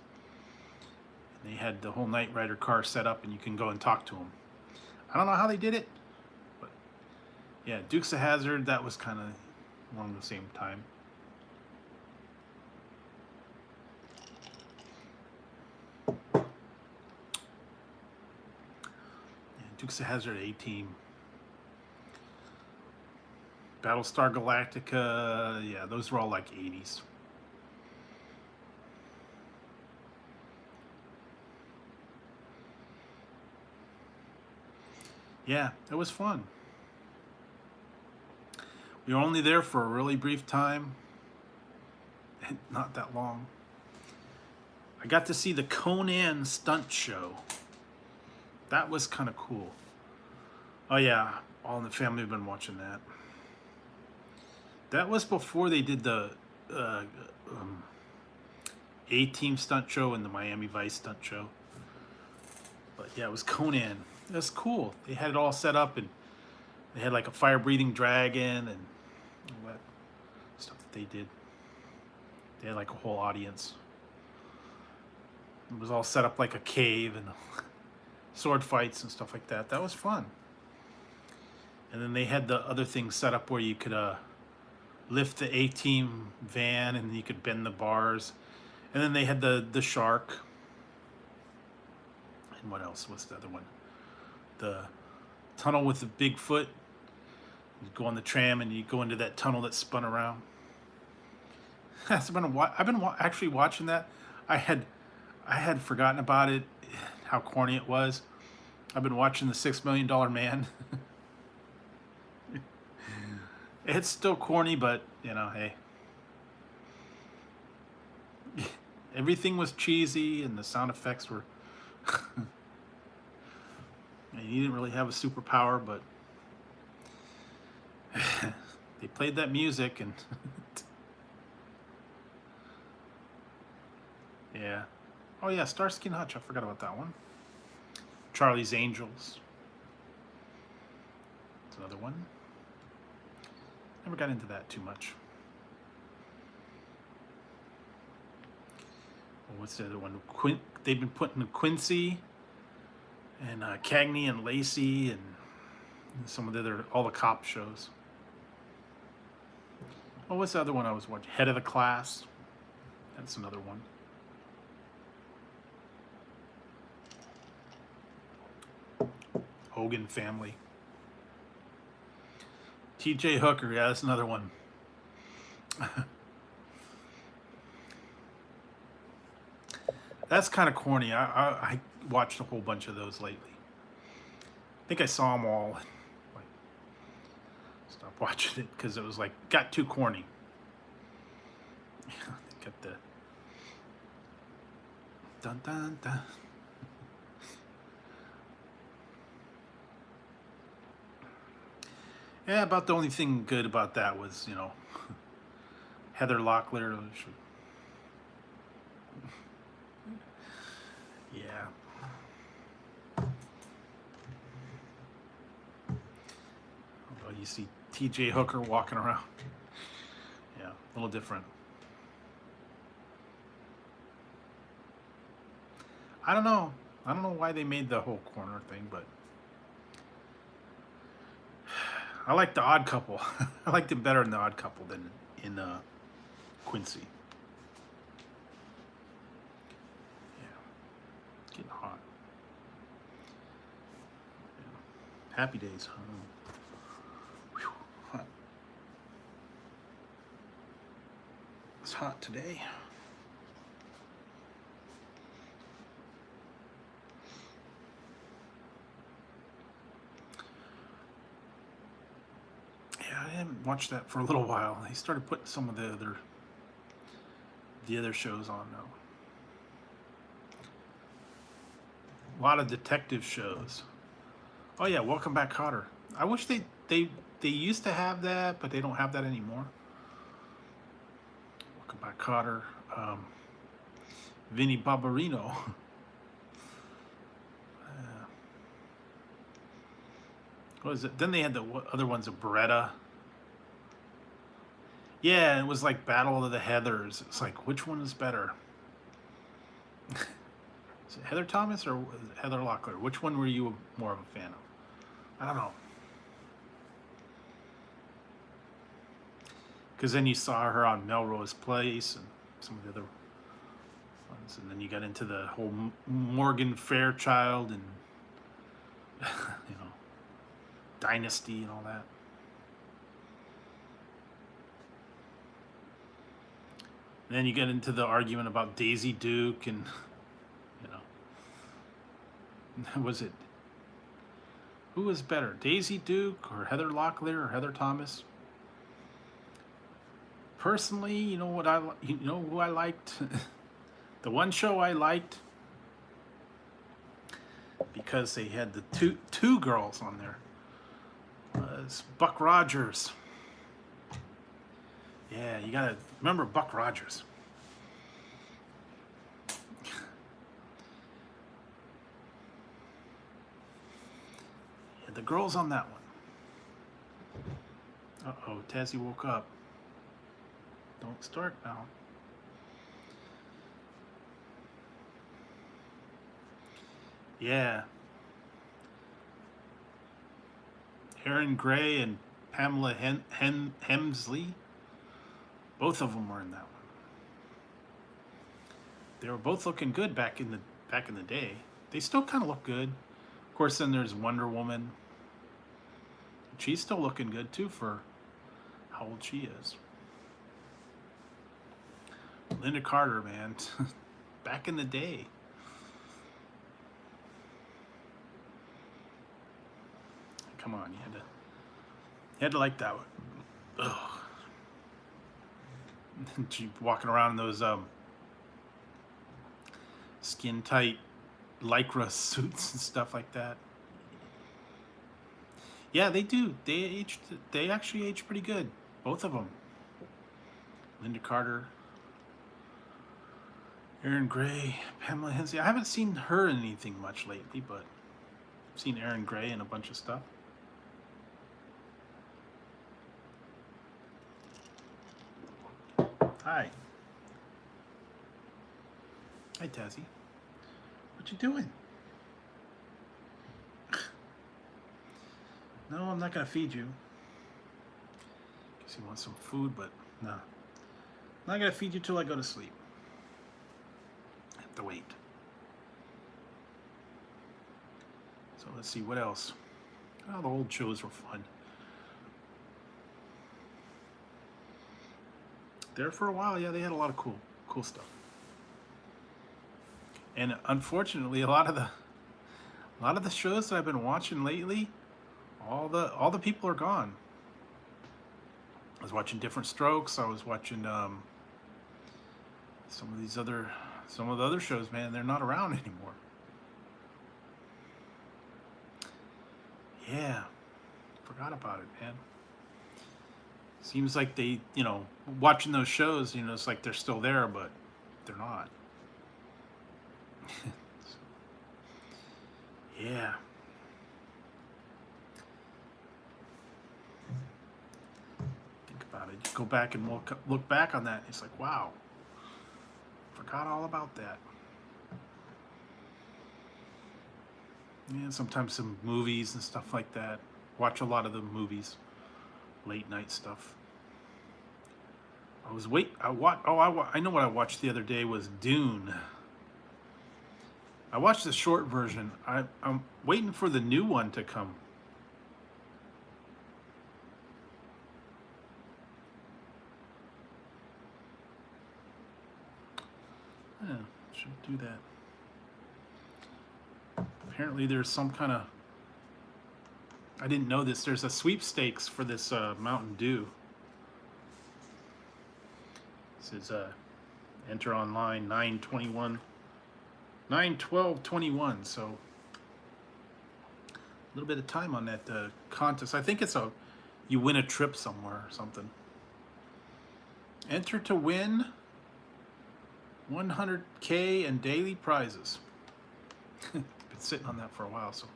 And they had the whole Knight Rider car set up, and you can go and talk to them. I don't know how they did it, but yeah, Dukes of Hazzard, that was kind of along the same time. Dukes of Hazzard, A-Team, Battlestar Galactica, yeah, those were all like 80s. Yeah, it was fun. We were only there for a really brief time, not that long. I got to see the Conan stunt show. That was kind of cool. Oh yeah, All in the Family have been watching that. That was before they did the A-Team stunt show and the Miami Vice stunt show. But yeah, it was Conan. That's cool. They had it all set up, and they had like a fire-breathing dragon and all that stuff that they did. They had like a whole audience. It was all set up like a cave and sword fights and stuff like that. That was fun. And then they had the other things set up where you could lift the A-Team van, and you could bend the bars. And then they had the shark. And what else was the other one? The tunnel with the Bigfoot. You go on the tram and you go into that tunnel that spun around. I've been actually watching that. I had forgotten about it, how corny it was. I've been watching the $6 Million Man. It's still corny, but you know, hey. Everything was cheesy, and the sound effects were. He didn't really have a superpower, but they played that music, and yeah. Oh yeah, Starsky and Hutch. I forgot about that one. Charlie's Angels. That's another one. Never got into that too much. Oh, what's the other one? They've been putting Quincy and Cagney and Lacey and some of the other, all the cop shows. Oh, what's the other one I was watching? Head of the Class. That's another one. Hogan Family. T.J. Hooker, yeah, that's another one. That's kind of corny. I watched a whole bunch of those lately. I think I saw them all. Like, stopped watching it because it was like got too corny. Got the dun dun dun. Yeah, about the only thing good about that was, you know, Heather Locklear. Yeah. Although you see T.J. Hooker walking around. Yeah, a little different. I don't know. I don't know why they made the whole corner thing, but I like the Odd Couple. I liked him better in the Odd Couple than in Quincy. Happy Days. Whew, hot. It's hot today. Yeah, I haven't watched that for a little while. They started putting some of the other shows on now. A lot of detective shows. Oh yeah, Welcome Back, Kotter. I wish they used to have that, but they don't have that anymore. Welcome Back, Kotter. Vinnie Barbarino. What was it? Then they had the other ones of Beretta. Yeah, it was like Battle of the Heathers. It's like, which one is better? Is it Heather Thomas or Heather Locklear? Which one were you more of a fan of? I don't know. Because then you saw her on Melrose Place and some of the other ones. And then you got into the whole Morgan Fairchild and, you know, Dynasty and all that. And then you get into the argument about Daisy Duke and, you know, was it, who was better, Daisy Duke or Heather Locklear or Heather Thomas? Personally, you know what you know who I liked? The one show I liked, because they had the two girls on there, was Buck Rogers. Yeah, you gotta remember Buck Rogers. Yeah, the girls on that one. Uh-oh, Tazzy woke up. Don't start now. Yeah. Erin Gray and Pamela Hemsley. Both of them were in that one. They were both looking good back in the day. They still kind of look good. Of course, then there's Wonder Woman. She's still looking good too for how old she is. Linda Carter, man, back in the day. Come on, you had to like that one. Ugh. She walking around in those skin tight Lycra suits and stuff like that. Yeah, they do. They actually age pretty good. Both of them. Linda Carter, Erin Gray, Pamela Hensley. I haven't seen her in anything much lately, but I've seen Erin Gray in a bunch of stuff. Hi. Hi, Tazzy. What you doing? No, I'm not gonna feed you. Guess you want some food, but no. I'm not gonna feed you till I go to sleep. I have to wait. So let's see, what else? Oh, the old shows were fun. There for a while, yeah, they had a lot of cool stuff. And unfortunately, a lot of the shows that I've been watching lately, all the people are gone. I was watching Different Strokes. I was watching some of the other shows, man. They're not around anymore. Yeah, forgot about it, man. Seems like they, you know, watching those shows, you know, it's like they're still there, but they're not. Yeah. Think about it. You go back and look back on that. It's like, wow. Forgot all about that. Yeah, sometimes some movies and stuff like that. Watch a lot of the movies. Late night stuff. I know what I watched the other day was Dune. I watched the short version. I'm waiting for the new one to come. Yeah, should do that. Apparently there's some kind of, I didn't know this, there's a sweepstakes for this Mountain Dew. This is enter online 9/12/21, so a little bit of time on that contest. I think it's you win a trip somewhere or something. Enter to win 100K and daily prizes. Been sitting on that for a while, so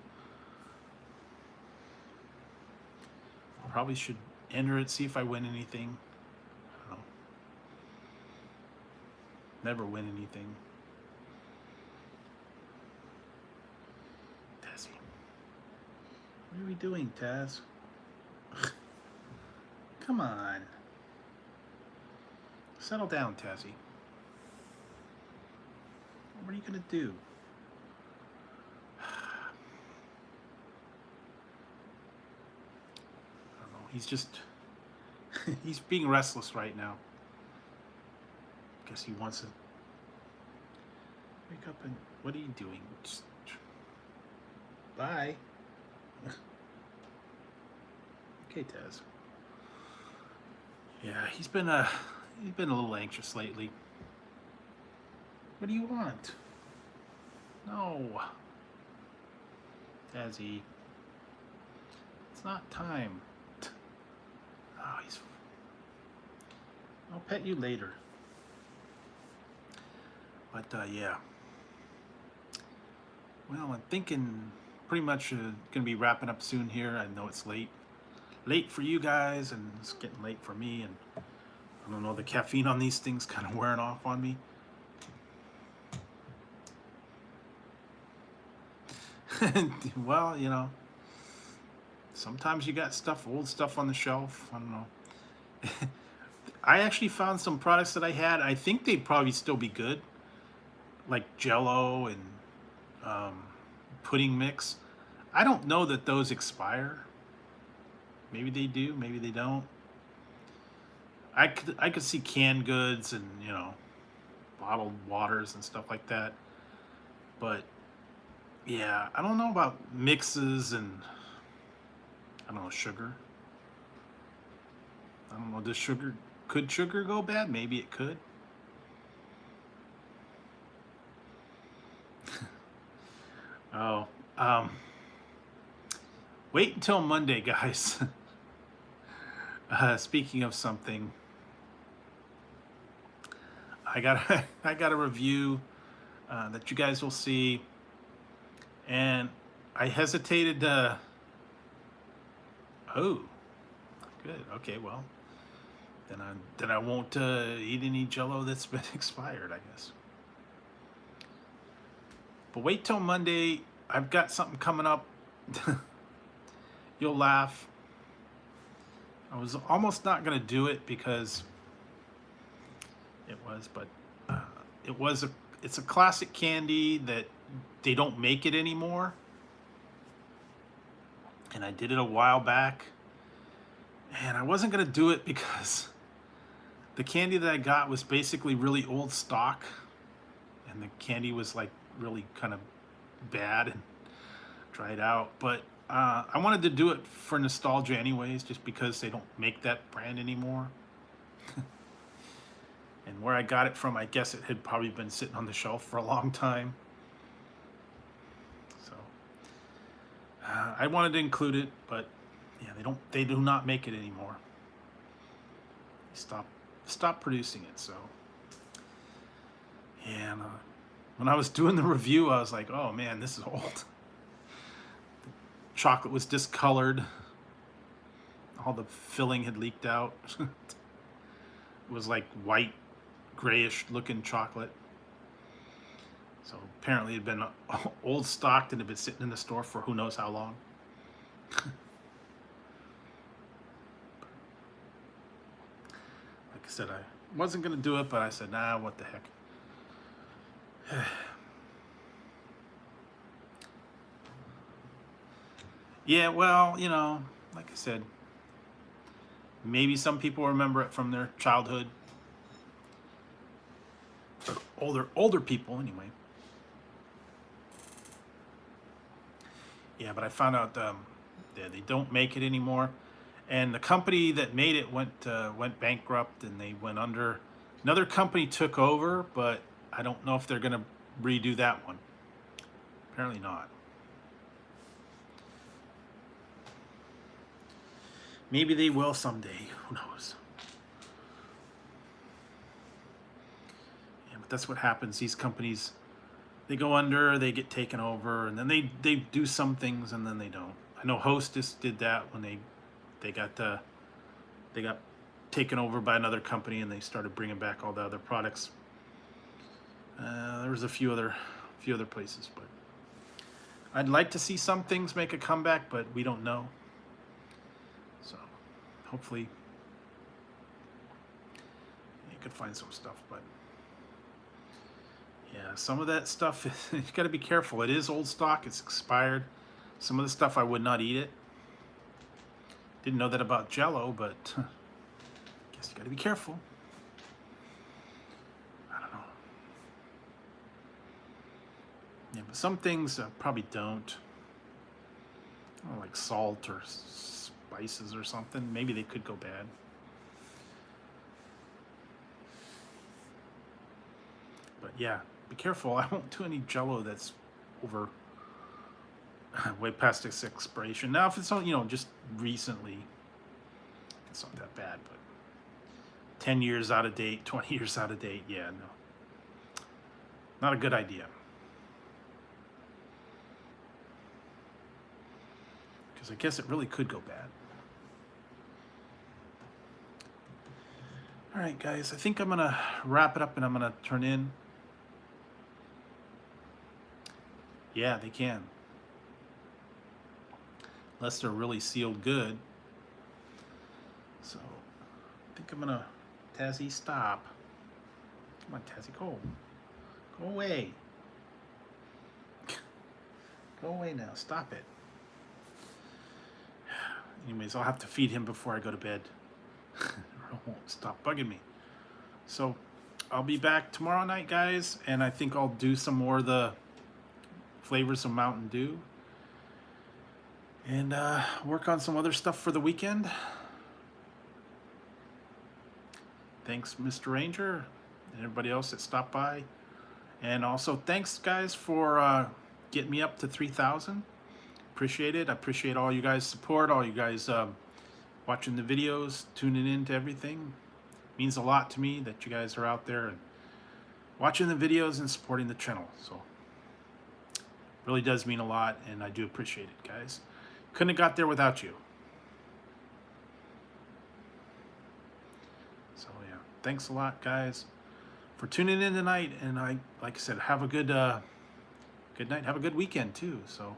probably should enter it, see if I win anything. I don't know. Never win anything. Tazzy. What are we doing, Taz? Come on. Settle down, Tazzy. What are you gonna do? He's just, he's being restless right now. Guess he wants to wake up and, what are you doing? Just, bye. Okay, Taz. Yeah, he's been a little anxious lately. What do you want? No. Tazzy. It's not time. Oh, I'll pet you later. But yeah. Well, I'm thinking pretty much gonna be wrapping up soon here. I know it's late for you guys, and it's getting late for me. And I don't know, the caffeine on these things kind of wearing off on me. Well, you know. Sometimes you got old stuff on the shelf. I don't know. I actually found some products that I had. I think they'd probably still be good, like Jello and pudding mix. I don't know that those expire. Maybe they do. Maybe they don't. I could see canned goods and, you know, bottled waters and stuff like that. But yeah, I don't know about mixes and, I don't know, sugar. I don't know, could sugar go bad? Maybe it could. Oh, wait until Monday, guys. Speaking of something, I got a review that you guys will see, and I hesitated to. Oh, good. Okay, well, then I won't eat any Jello that's been expired, I guess. But wait till Monday. I've got something coming up. You'll laugh. I was almost not gonna do it because it's a classic candy that they don't make it anymore. And I did it a while back, and I wasn't gonna do it because the candy that I got was basically really old stock, and the candy was like really kind of bad and dried out. But I wanted to do it for nostalgia anyways, just because they don't make that brand anymore. And where I got it from, I guess it had probably been sitting on the shelf for a long time. So I wanted to include it, but yeah, they do not make it anymore. They stopped producing it. So yeah, and when I was doing the review, I was like, oh man, this is old. The chocolate was discolored. All the filling had leaked out. It was like white, grayish looking chocolate. So apparently it had been old stocked and had been sitting in the store for who knows how long. Like I said, I wasn't going to do it, but I said, nah, what the heck. Yeah, well, you know, like I said, maybe some people remember it from their childhood. older people anyway. Yeah, but I found out they don't make it anymore, and the company that made it went bankrupt and they went under. Another company took over, but I don't know if they're gonna redo that one. Apparently not. Maybe they will someday. Who knows? Yeah, but that's what happens. These companies, they go under, they get taken over, and then they do some things and then they don't. I know Hostess did that when they got taken over by another company and they started bringing back all the other products. There was a few other places, but I'd like to see some things make a comeback, but we don't know. So hopefully you could find some stuff, but yeah, some of that stuff you got to be careful. It is old stock, it's expired. Some of the stuff I would not eat it. Didn't know that about Jello, but guess you got to be careful. I don't know. Yeah, but some things probably don't. Oh, like salt or spices or something. Maybe they could go bad. But yeah, be careful. I won't do any Jello that's over way past its expiration. Now, if it's on, just recently, it's not that bad. But 10 years out of date, 20 years out of date, yeah, no, not a good idea. Because I guess it really could go bad. All right, guys, I think I'm gonna wrap it up and I'm gonna turn in. Yeah, they can. Unless they're really sealed good. So I think I'm gonna, Tazzy, stop. Come on, Tazzy, go away. Go away now, stop it. Anyways, I'll have to feed him before I go to bed. Or it won't stop bugging me. So I'll be back tomorrow night, guys, and I think I'll do some more of the flavors of Mountain Dew. And work on some other stuff for the weekend. Thanks, Mr. Ranger, and everybody else that stopped by. And also, thanks, guys, for getting me up to 3,000. Appreciate it. I appreciate all you guys' support, all you guys watching the videos, tuning in to everything. It means a lot to me that you guys are out there and watching the videos and supporting the channel. So, really does mean a lot, and I do appreciate it, guys. Couldn't have got there without you. So yeah, thanks a lot, guys, for tuning in tonight. And like I said, have a good night. Have a good weekend too. So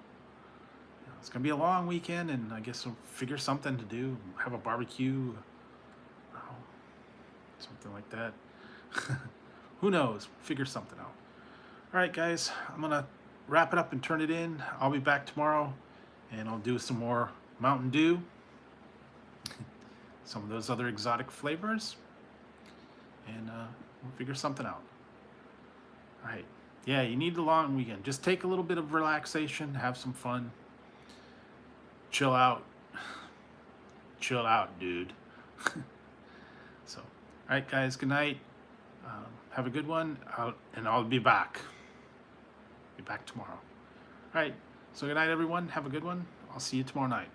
it's gonna be a long weekend, and I guess we'll figure something to do. Have a barbecue, something like that. Who knows? Figure something out. All right, guys, I'm gonna wrap it up and turn it in. I'll be back tomorrow. And I'll do some more Mountain Dew, some of those other exotic flavors, and we'll figure something out. All right. Yeah, you need the long weekend. Just take a little bit of relaxation, have some fun, chill out. Chill out, dude. So, all right, guys, good night. Have a good one, and I'll be back. Be back tomorrow. All right. So good night, everyone. Have a good one. I'll see you tomorrow night.